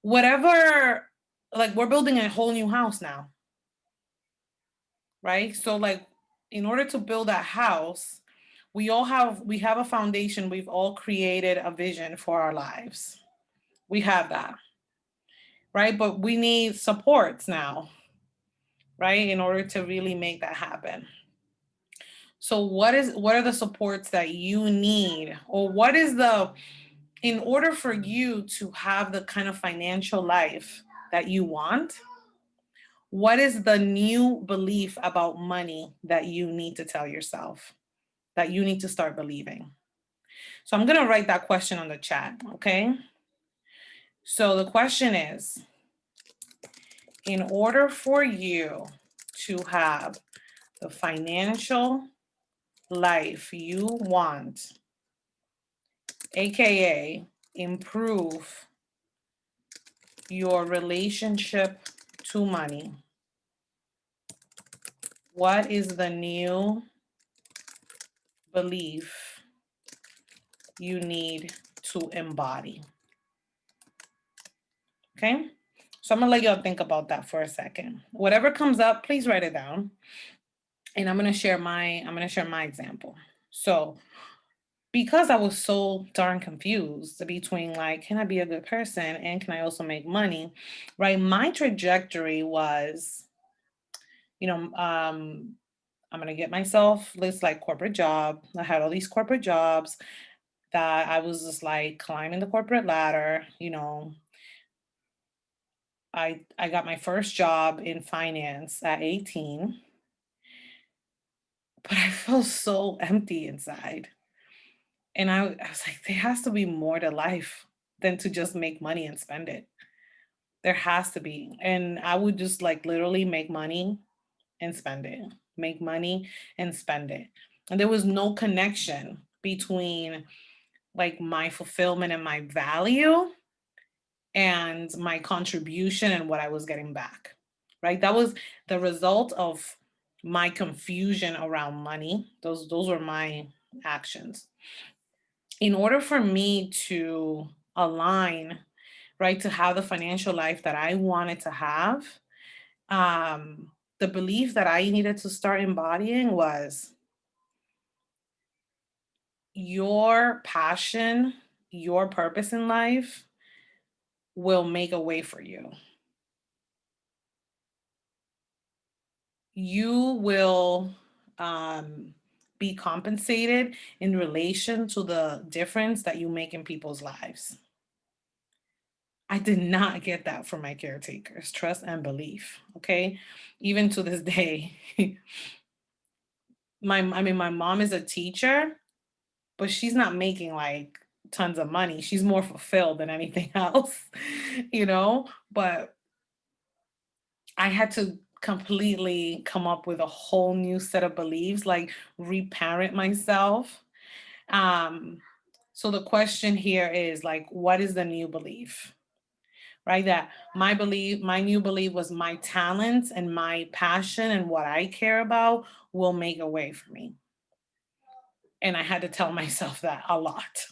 Whatever, like we're building a whole new house now, right? So like in order to build that house, we have a foundation. We've all created a vision for our lives. We have that, right? But we need supports now, right? In order to really make that happen. So what are the supports that you need, or in order for you to have the kind of financial life that you want, what is the new belief about money that you need to tell yourself, that you need to start believing? So I'm going to write that question on the chat, okay? So the question is, in order for you to have the financial life you want, AKA improve your relationship to money, what is the new belief you need to embody? Okay, so I'm gonna let y'all think about that for a second. Whatever comes up, please write it down. And I'm gonna share my example. So because I was so darn confused between like, can I be a good person and can I also make money, right? My trajectory was, I'm gonna get myself this like corporate job. I had all these corporate jobs that I was just like climbing the corporate ladder. I got my first job in finance at 18, but I felt so empty inside. And I was like, there has to be more to life than to just make money and spend it. There has to be. And I would just like literally make money and spend it, make money and spend it. And there was no connection between like my fulfillment and my value and my contribution and what I was getting back, right? That was the result of my confusion around money. Those were my actions. In order for me to align, right, to have the financial life that I wanted to have, the belief that I needed to start embodying was your passion, your purpose in life will make a way for you. You will be compensated in relation to the difference that you make in people's lives. I did not get that from my caretakers, trust and belief, okay? Even to this day. My mom is a teacher, but she's not making like tons of money. She's more fulfilled than anything else, But I had to completely come up with a whole new set of beliefs, like reparent myself. So the question here is like, what is the new belief? Right? That my new belief was my talents and my passion and what I care about will make a way for me. And I had to tell myself that a lot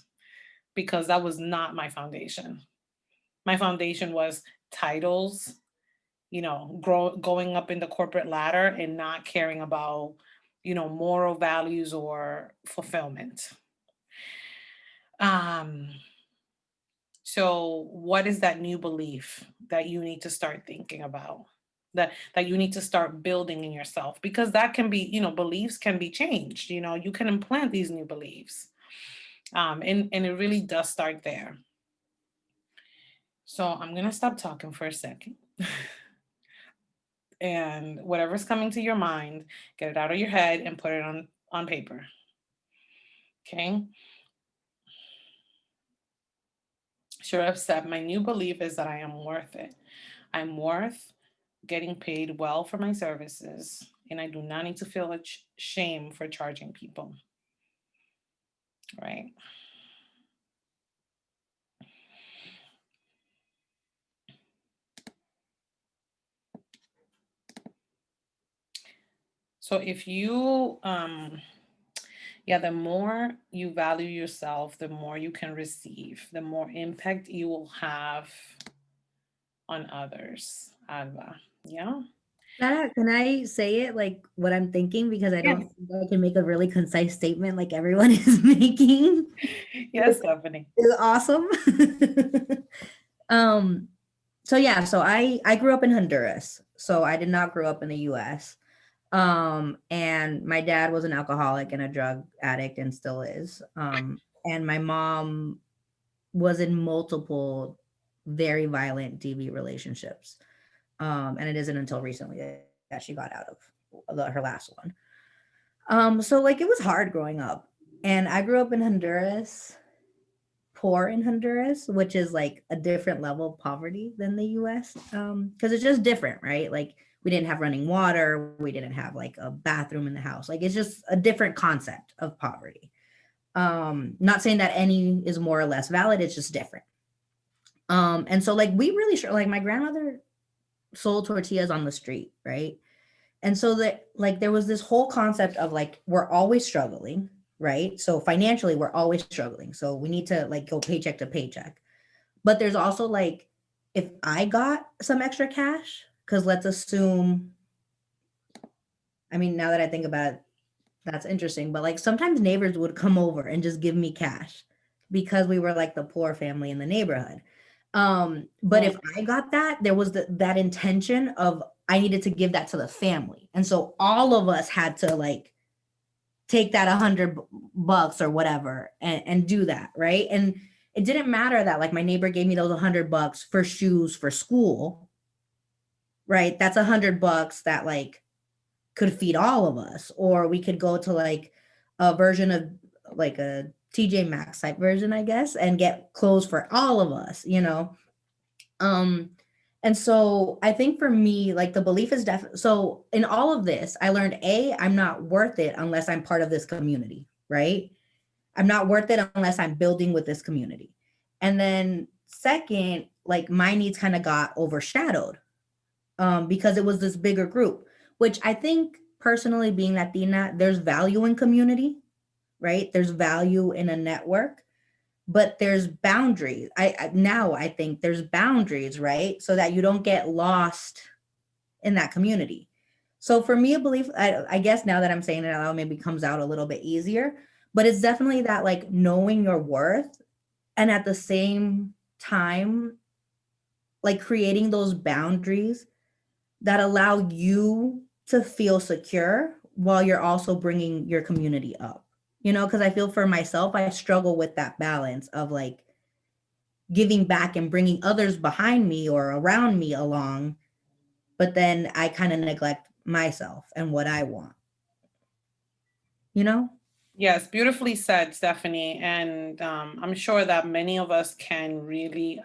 because that was not my foundation. My foundation was titles, going up in the corporate ladder and not caring about, moral values or fulfillment. So what is that new belief that you need to start thinking about? That you need to start building in yourself, because that can be, beliefs can be changed. You can implant these new beliefs. And it really does start there. So I'm gonna stop talking for a second. And whatever's coming to your mind, get it out of your head and put it on paper. Okay. Sure, said, my new belief is that I am worth it. I'm worth getting paid well for my services, and I do not need to feel shame for charging people. Right. So if you, the more you value yourself, the more you can receive, the more impact you will have on others. Alba, yeah? Can I say it like what I'm thinking? Because I don't think I can make a really concise statement like everyone is making. Yes, Stephanie. It's awesome. So I grew up in Honduras. So I did not grow up in the US. And my dad was an alcoholic and a drug addict and still is. And my mom was in multiple very violent DV relationships. And it isn't until recently that she got out of her last one. So like it was hard growing up. And I grew up in Honduras, poor in Honduras, which is like a different level of poverty than the US. Because it's just different, right? Like we didn't have running water, we didn't have like a bathroom in the house. Like it's just a different concept of poverty. Not saying that any is more or less valid, it's just different. And so like we really like my grandmother sold tortillas on the street, right? And so that like there was this whole concept of like we're always struggling, right? So financially we're always struggling. So we need to like go paycheck to paycheck. But there's also like if I got some extra cash, because let's assume, I mean, now that I think about it, that's interesting. But like sometimes neighbors would come over and just give me cash because we were like the poor family in the neighborhood. But if I got that, there was that intention of I needed to give that to the family. And so all of us had to like take that $100 or whatever and do that. Right. And it didn't matter that like my neighbor gave me those $100 for shoes for school. Right. That's $100 that like could feed all of us, or we could go to like a version of like a TJ Maxx type version, I guess, and get clothes for all of us, And so I think for me, like the belief is definitely, so in all of this, I learned I'm not worth it unless I'm part of this community, right? I'm not worth it unless I'm building with this community. And then second, like my needs kind of got overshadowed because it was this bigger group, which I think personally being Latina, there's value in community, right? There's value in a network, but there's boundaries. I think there's boundaries, right? So that you don't get lost in that community. So for me, a belief, I guess now that I'm saying it out loud, maybe comes out a little bit easier, but it's definitely that like knowing your worth and at the same time, like creating those boundaries that allow you to feel secure while you're also bringing your community up, because I feel for myself, I struggle with that balance of like giving back and bringing others behind me or around me along, but then I kind of neglect myself and what I want, Yes, beautifully said, Stephanie. And I'm sure that many of us can really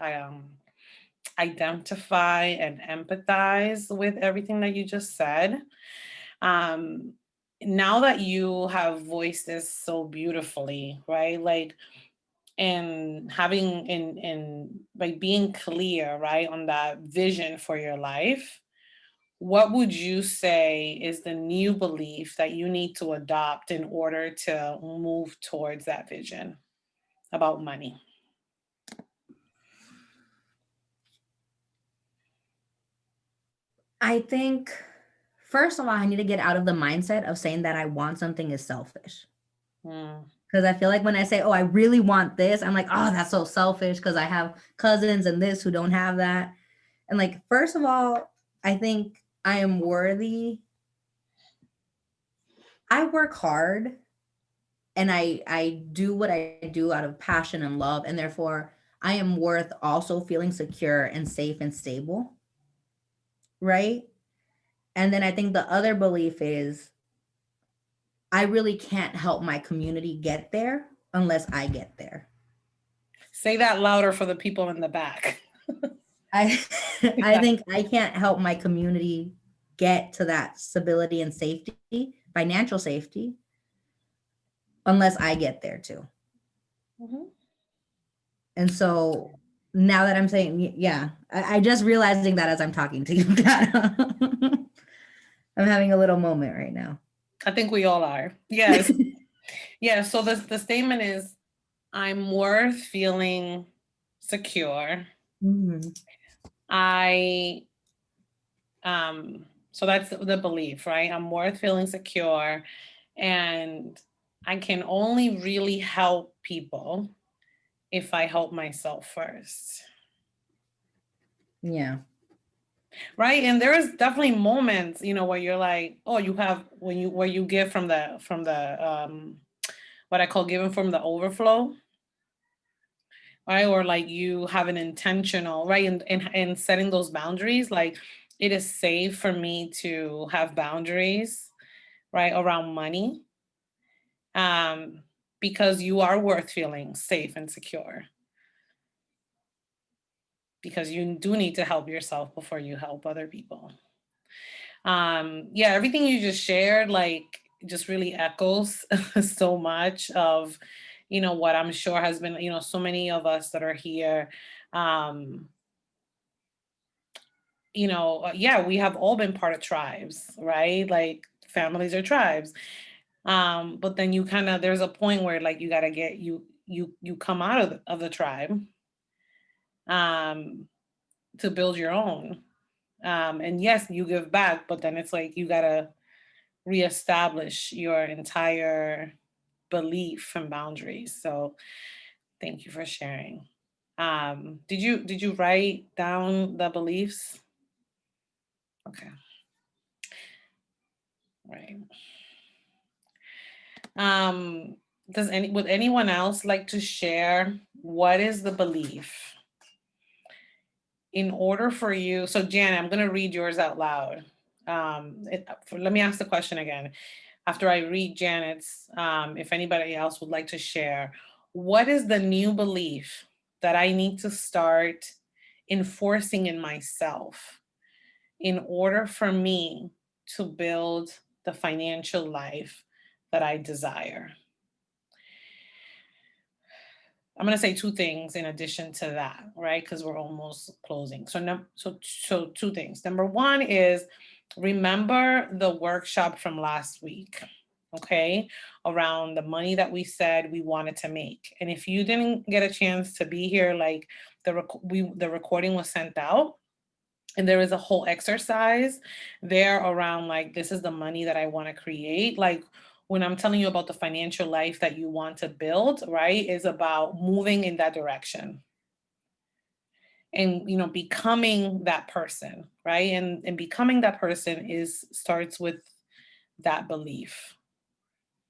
identify and empathize with everything that you just said. Now that you have voiced this so beautifully, right? Like, and having and like being clear, right, on that vision for your life, what would you say is the new belief that you need to adopt in order to move towards that vision about money? I think, first of all, I need to get out of the mindset of saying that I want something is selfish. Mm. Because I feel like when I say, oh, I really want this, I'm like, oh, that's so selfish because I have cousins and this who don't have that. And like, first of all, I think I am worthy. I work hard and I do what I do out of passion and love. And therefore, I am worth also feeling secure and safe and stable. Right. And then I think the other belief is I really can't help my community get there unless I get there. Say that louder for the people in the back. I I think I can't help my community get to that stability and safety, financial safety, unless I get there too. Mm-hmm. And so now that I'm saying, yeah, I just realizing that as I'm talking to you, I'm having a little moment right now. I think we all are. Yes. Yeah. So the statement is, I'm worth feeling secure. Mm-hmm. So that's the belief, right? I'm worth feeling secure, and I can only really help people if I help myself first. Yeah. Right. And there is definitely moments, where you're like, oh, you have where you give from the what I call giving from the overflow. Right. Or like you have an intentional, right. And setting those boundaries, like it is safe for me to have boundaries, right, around money. Because you are worth feeling safe and secure. Because you do need to help yourself before you help other people. Yeah, everything you just shared, like, just really echoes so much of, what I'm sure has been, so many of us that are here. Yeah, we have all been part of tribes, right? Like families are tribes. But then you kind of, there's a point where like you gotta get you come out of the tribe to build your own. And yes, you give back, but then it's like you gotta reestablish your entire belief and boundaries. So thank you for sharing. Did you write down the beliefs? Okay. Right. Would anyone else like to share what is the belief in order for you? So Janet, I'm going to read yours out loud. Let me ask the question again. After I read Janet's, if anybody else would like to share, what is the new belief that I need to start enforcing in myself in order for me to build the financial life that I desire? I'm going to say two things in addition to that, right? Because we're almost closing. So two things. Number one is, remember the workshop from last week, okay? Around the money that we said we wanted to make. And if you didn't get a chance to be here, like the recording was sent out. And there is a whole exercise there around like, this is the money that I want to create. Like when I'm telling you about the financial life that you want to build, right, is about moving in that direction. And, becoming that person, right? And becoming that person starts with that belief,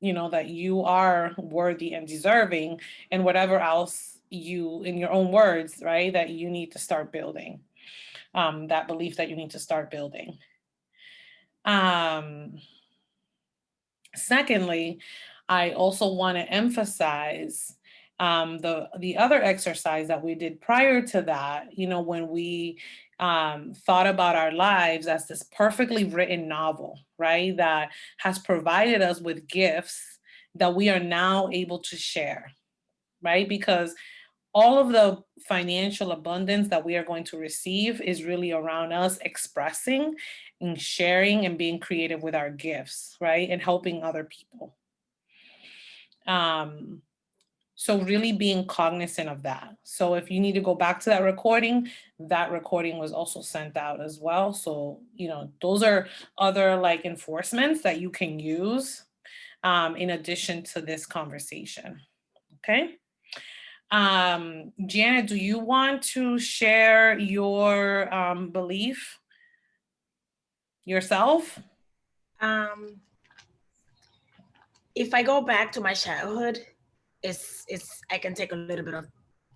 that you are worthy and deserving, and whatever else you, in your own words, right, that you need to start building. That belief that you need to start building. Secondly, I also want to emphasize The other exercise that we did prior to that, when we thought about our lives as this perfectly written novel, right, that has provided us with gifts that we are now able to share, right? Because all of the financial abundance that we are going to receive is really around us expressing and sharing and being creative with our gifts, right? And helping other people. So really being cognizant of that. So if you need to go back to that recording was also sent out as well. So, those are other like enforcements that you can use in addition to this conversation. Okay. Janet, do you want to share your belief yourself? If I go back to my childhood, it's I can take a little bit of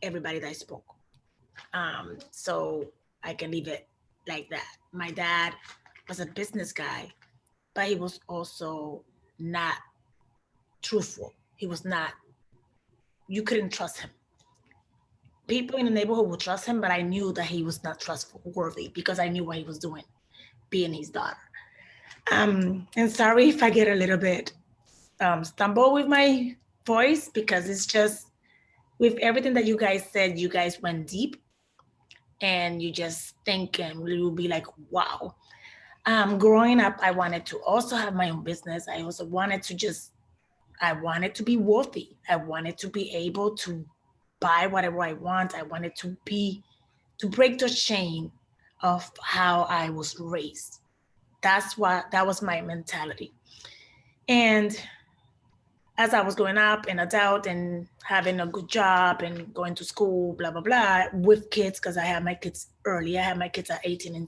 everybody that I spoke. So I can leave it like that. My dad was a business guy, but he was also not truthful. He was not, you couldn't trust him. People in the neighborhood would trust him, but I knew that he was not trustworthy because I knew what he was doing, being his daughter. And sorry if I get a little bit stumble with my voice, because it's just, with everything that you guys said, you guys went deep and you just think and you will be like, wow. Growing up, I wanted to also have my own business. I also wanted to be wealthy. I wanted to be able to buy whatever I want. I wanted to break the chain of how I was raised. That was my mentality. And as I was growing up and adult and having a good job and going to school, blah, blah, blah, with kids, because I had my kids early. I had my kids at 18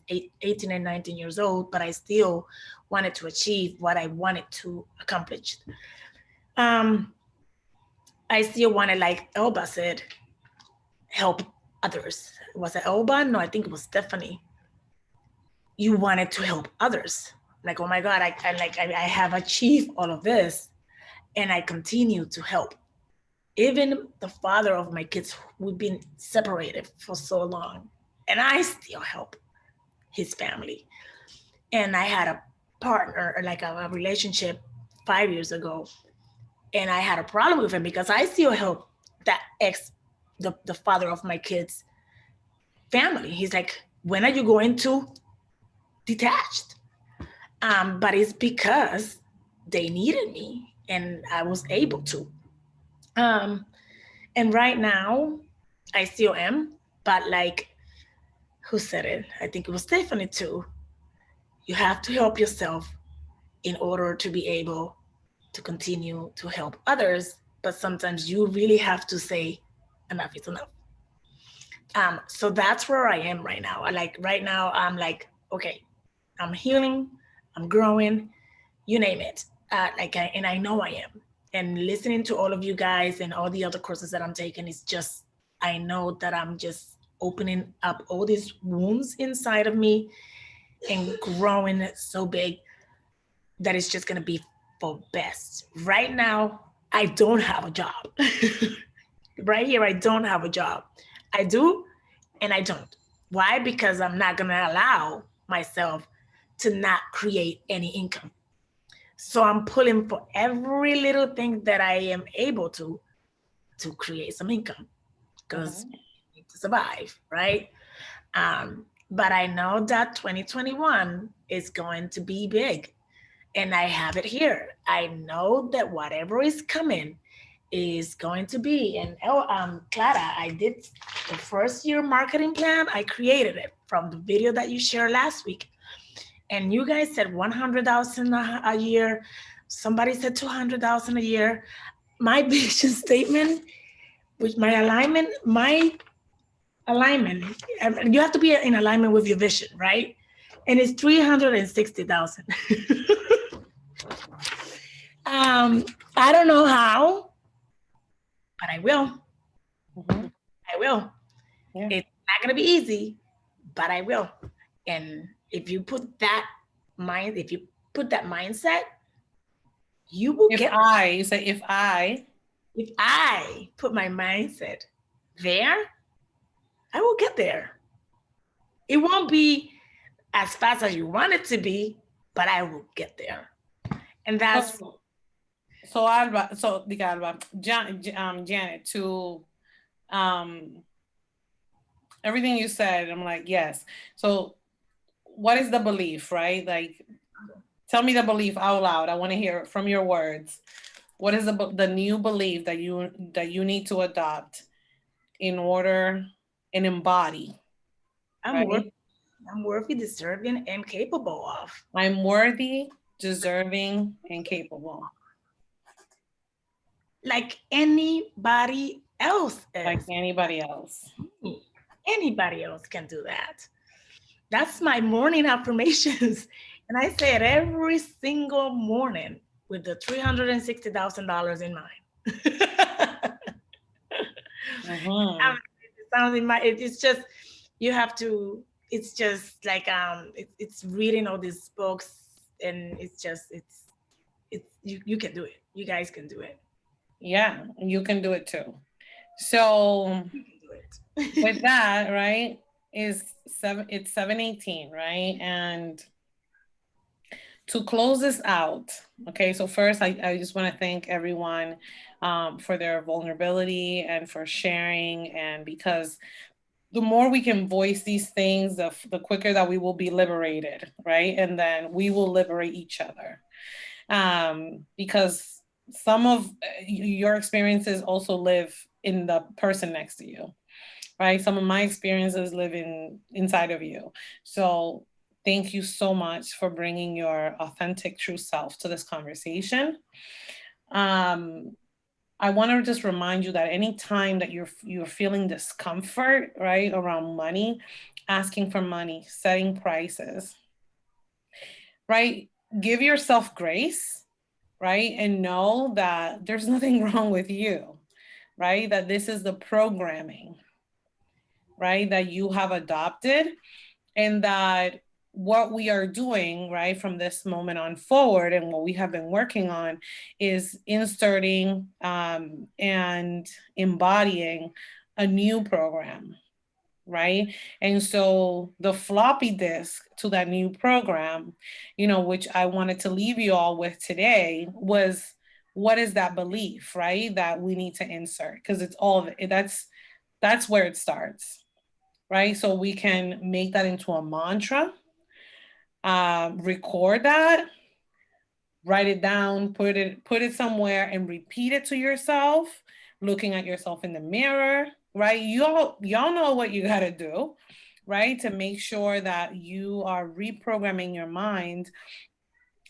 and 19 years old, but I still wanted to achieve what I wanted to accomplish. I still wanted, like Elba said, help others. Was it Elba? No, I think it was Stephanie. You wanted to help others. Like, oh my God, I have achieved all of this and I continue to help. Even the father of my kids, we've been separated for so long and I still help his family. And I had a partner, like a relationship 5 years ago, and I had a problem with him because I still help that the father of my kids' family. He's like, when are you going to detached? But it's because they needed me and I was able to. And right now, I still am, but like, who said it? I think it was Stephanie too. You have to help yourself in order to be able to continue to help others. But sometimes you really have to say, enough is enough. So that's where I am right now. Right now, I'm like, okay, I'm healing, I'm growing, you name it. And I know I am. And listening to all of you guys and all the other courses that I'm taking is just, I know that I'm just opening up all these wounds inside of me and growing so big that it's just gonna be for best. Right now, I don't have a job. Right here, I don't have a job. I do, and I don't. Why? Because I'm not gonna allow myself to not create any income. So I'm pulling for every little thing that I am able to create some income, because you need to survive, right? But I know that 2021 is going to be big, and I have it here. I know that whatever is coming is going to be. And Clara, I did the first year marketing plan. I created it from the video that you shared last week. And you guys said 100,000 a year. Somebody said 200,000 a year. My vision statement, with my alignment, you have to be in alignment with your vision, right? And it's 360,000. I don't know how, but I will. I will. Yeah. It's not gonna be easy, but I will. And if you put that mindset, you will if get. If I If I put my mindset there, I will get there. It won't be as fast as you want it to be, but I will get there. And that's So Alba, so the Alba, Janet, to everything you said, I'm like, yes. So what is the belief, right? Like, tell me the belief out loud. I want to hear it from your words. What is the new belief that you need to adopt in order and embody? I'm worthy, deserving, and capable of. I'm worthy, deserving, and capable. Like anybody else is. Like anybody else. Anybody else can do that. That's my morning affirmations. And I say it every single morning with the $360,000 in mind. Sounds in my, it's just, you have to, it's just like, it's reading all these books, and it's just, you can do it. You guys can do it. Yeah, you can do it too. So with that, right, it's 7:18, right? And to close this out, okay, so first I just want to thank everyone for their vulnerability and for sharing, and because the more we can voice these things, the quicker that we will be liberated, right? And then we will liberate each other. Because some of your experiences also live in the person next to you, right? Some of my experiences live inside of you. So thank you so much for bringing your authentic, true self to this conversation. I want to just remind you that anytime that you're feeling discomfort, right, around money, asking for money, setting prices, right, give yourself grace, right, and know that there's nothing wrong with you, right, that this is the programming, right, that you have adopted, and that what we are doing, right, from this moment on forward, and what we have been working on is inserting and embodying a new program, right? And so the floppy disk to that new program, you know, which I wanted to leave you all with today, was what is that belief, right, that we need to insert? Because it's all of it. That's where it starts, right? So we can make that into a mantra, record that, write it down, put it somewhere, and repeat it to yourself, looking at yourself in the mirror, right? Y'all know what you got to do, right, to make sure that you are reprogramming your mind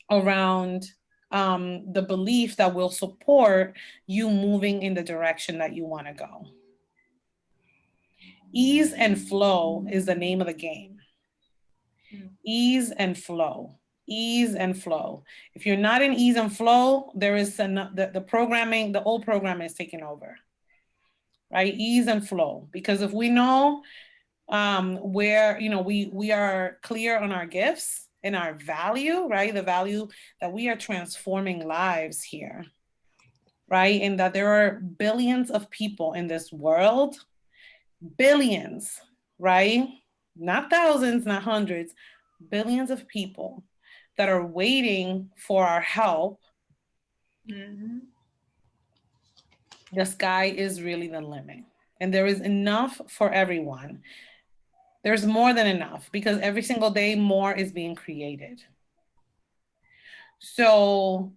around the belief that will support you moving in the direction that you want to go. Ease and flow is the name of the game. Ease and flow. Ease and flow. If you're not in ease and flow, there is the programming, the old program is taking over, right? Ease and flow. Because if we know where, you know, we are clear on our gifts and our value, right? The value that we are transforming lives here, right? And that there are billions of people in this world, billions, right? Not thousands, not hundreds, billions of people that are waiting for our help. Mm-hmm. The sky is really the limit. And there is enough for everyone. There's more than enough, because every single day more is being created. So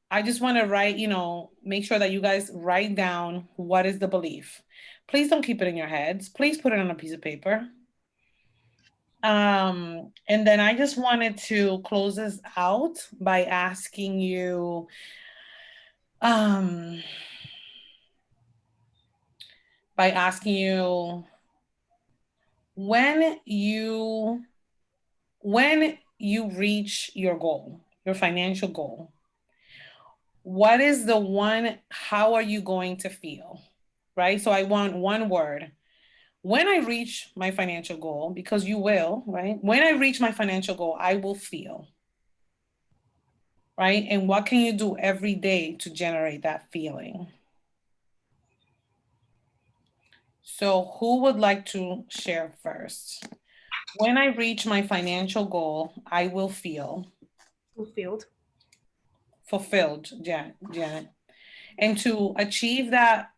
I just want to write, you know, make sure that you guys write down what is the belief. Please don't keep it in your heads. Please put it on a piece of paper. And then I just wanted to close this out by asking you, when you reach your goal, your financial goal, what is the one, how are you going to feel, right? So I want one word. When I reach my financial goal, because you will, right? When I reach my financial goal, I will feel, right? And what can you do every day to generate that feeling? So who would like to share first? When I reach my financial goal, I will feel Fulfilled. fulfilled, Janet. And to achieve that,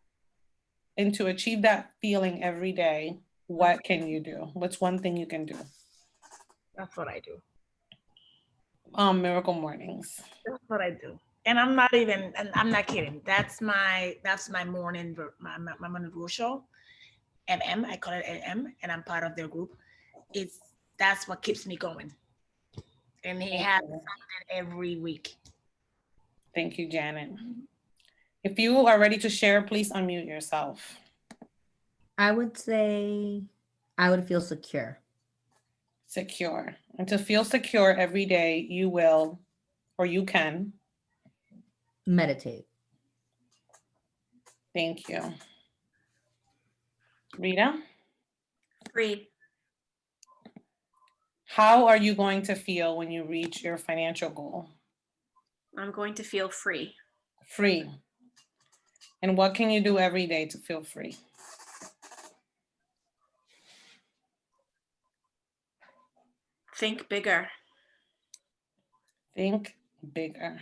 feeling every day, what can you do? What's one thing you can do? That's what I do. Miracle Mornings. That's what I do. And I'm not even, and I'm not kidding. That's my morning, my morning show. MM, I call it MM, and I'm part of their group. That's what keeps me going. And he has something every week. Thank you, Janet. If you are ready to share, please unmute yourself. I would say I would feel secure. Secure. And to feel secure every day, you will, or you can. Meditate. Thank you. Rita? Free. How are you going to feel when you reach your financial goal? I'm going to feel free. Free. And what can you do every day to feel free? Think bigger. Think bigger.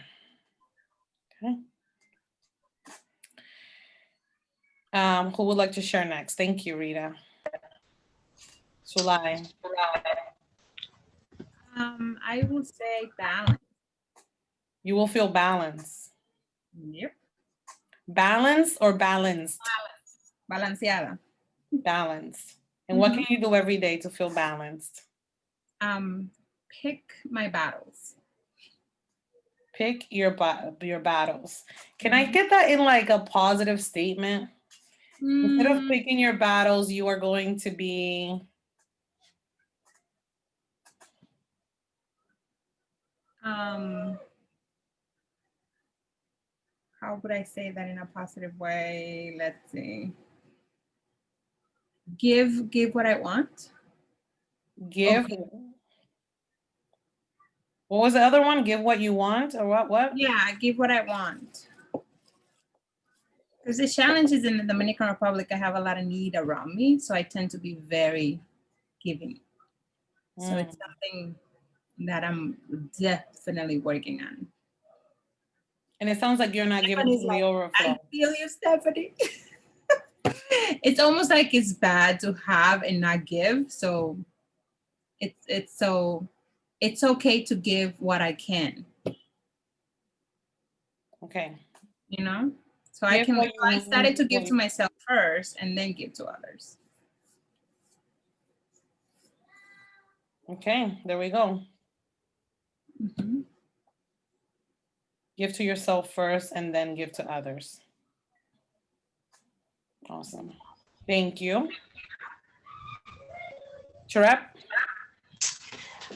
Okay. Who would like to share next? Thank you, Rita. Sulai. I would say balance. You will feel balance. Yep. Balance or balanced? Balanceada. Balance. And what can you do every day to feel balanced? Pick my battles. Pick your battles. Can I get that in like a positive statement? Instead of picking your battles, you are going to be how would I say that in a positive way? Let's see. Give what I want. give. Okay. What was the other one? Give what you want, or what? Yeah, give what I want. Because the challenges in the Dominican Republic, I have a lot of need around me, so I tend to be very giving. So it's something that I'm definitely working on. And it sounds like you're not giving to the overflow. I feel you, Stephanie. It's almost like it's bad to have and not give. So it's okay to give what I can. Okay. You know? So Give I started to give to myself first and then give to others. Okay, there we go. Give to yourself first and then give to others. Awesome. Thank you. Charep?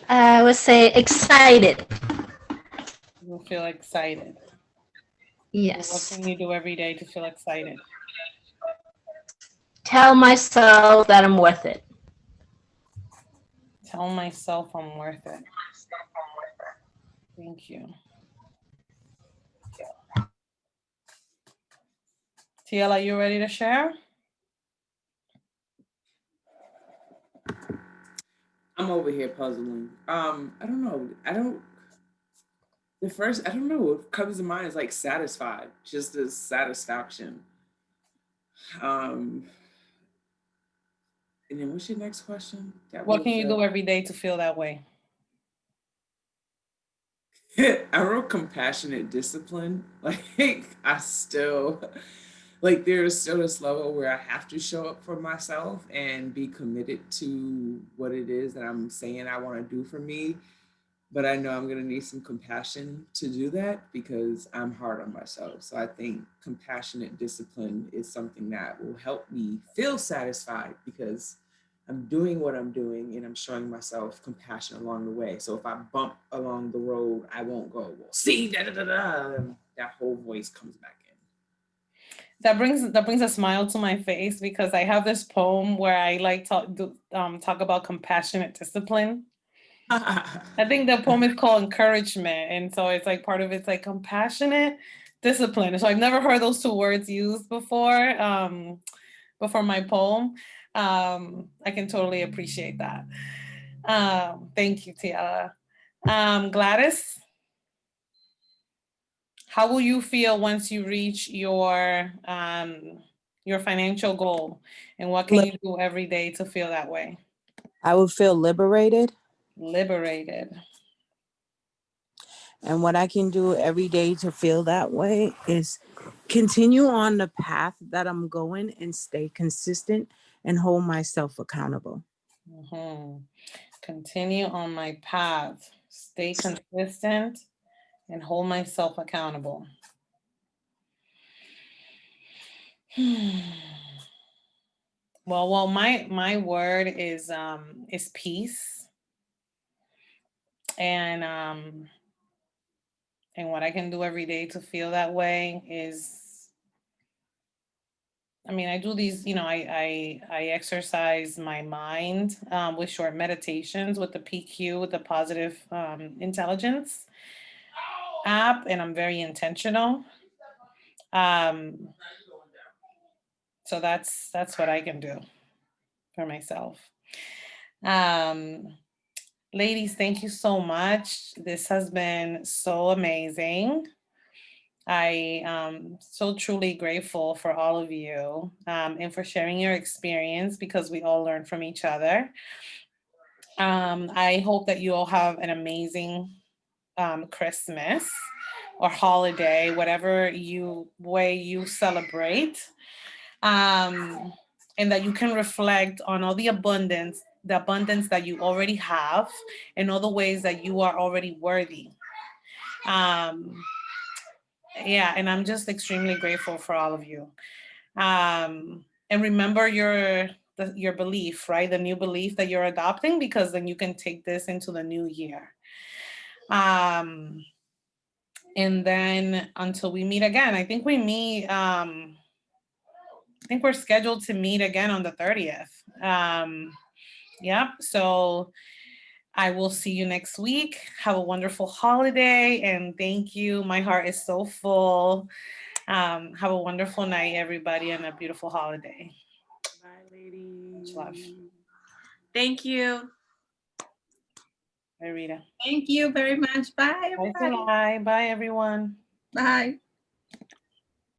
I would say excited. You feel excited. Yes. What can you do every day to feel excited? Tell myself that I'm worth it. Tell myself I'm worth it. Thank you. TL, are you ready to share? I'm over here puzzling. I don't know. I don't know what comes to mind is like satisfied, just as satisfaction. And then what's your next question? What can you do every day to feel that way? I wrote compassionate discipline. Like I still, like there's still this level where I have to show up for myself and be committed to what it is that I'm saying I want to do for me. But I know I'm going to need some compassion to do that because I'm hard on myself. So I think compassionate discipline is something that will help me feel satisfied because I'm doing what I'm doing and I'm showing myself compassion along the way. So if I bump along the road, I won't go, well, see, da da da da. That whole voice comes back in. That brings a smile to my face because I have this poem where I like talk about compassionate discipline. I think the poem is called Encouragement. And so it's like part of it's like compassionate discipline. So I've never heard those two words used before. before my poem. I can totally appreciate that. Thank you, Tiara. Gladys, how will you feel once you reach your financial goal? And what can you do every day to feel that way? I would feel liberated. Liberated. And what I can do every day to feel that way is continue on the path that I'm going and stay consistent and hold myself accountable. Mhm. Continue on my path, stay consistent, and hold myself accountable. Well, my word is peace, and what I can do every day to feel that way is, I mean, I do these, I exercise my mind with short meditations with the PQ, with the positive intelligence app, and I'm very intentional. So that's what I can do for myself. Ladies, thank you so much. This has been so amazing. I am so truly grateful for all of you and for sharing your experience, because we all learn from each other. I hope that you all have an amazing Christmas or holiday, whatever way you celebrate. And that you can reflect on all the abundance that you already have, and all the ways that you are already worthy. Yeah, and I'm just extremely grateful for all of you. And remember your belief, right? The new belief that you're adopting, because then you can take this into the new year. And then until we meet again, I think we're scheduled to meet again on the 30th. Yep. So I will see you next week. Have a wonderful holiday, and thank you. My heart is so full. Have a wonderful night, everybody, and a beautiful holiday. Bye, ladies. Much love. Thank you. Bye, Rita. Thank you very much. Bye, Bye, everybody. Bye, everyone. Bye.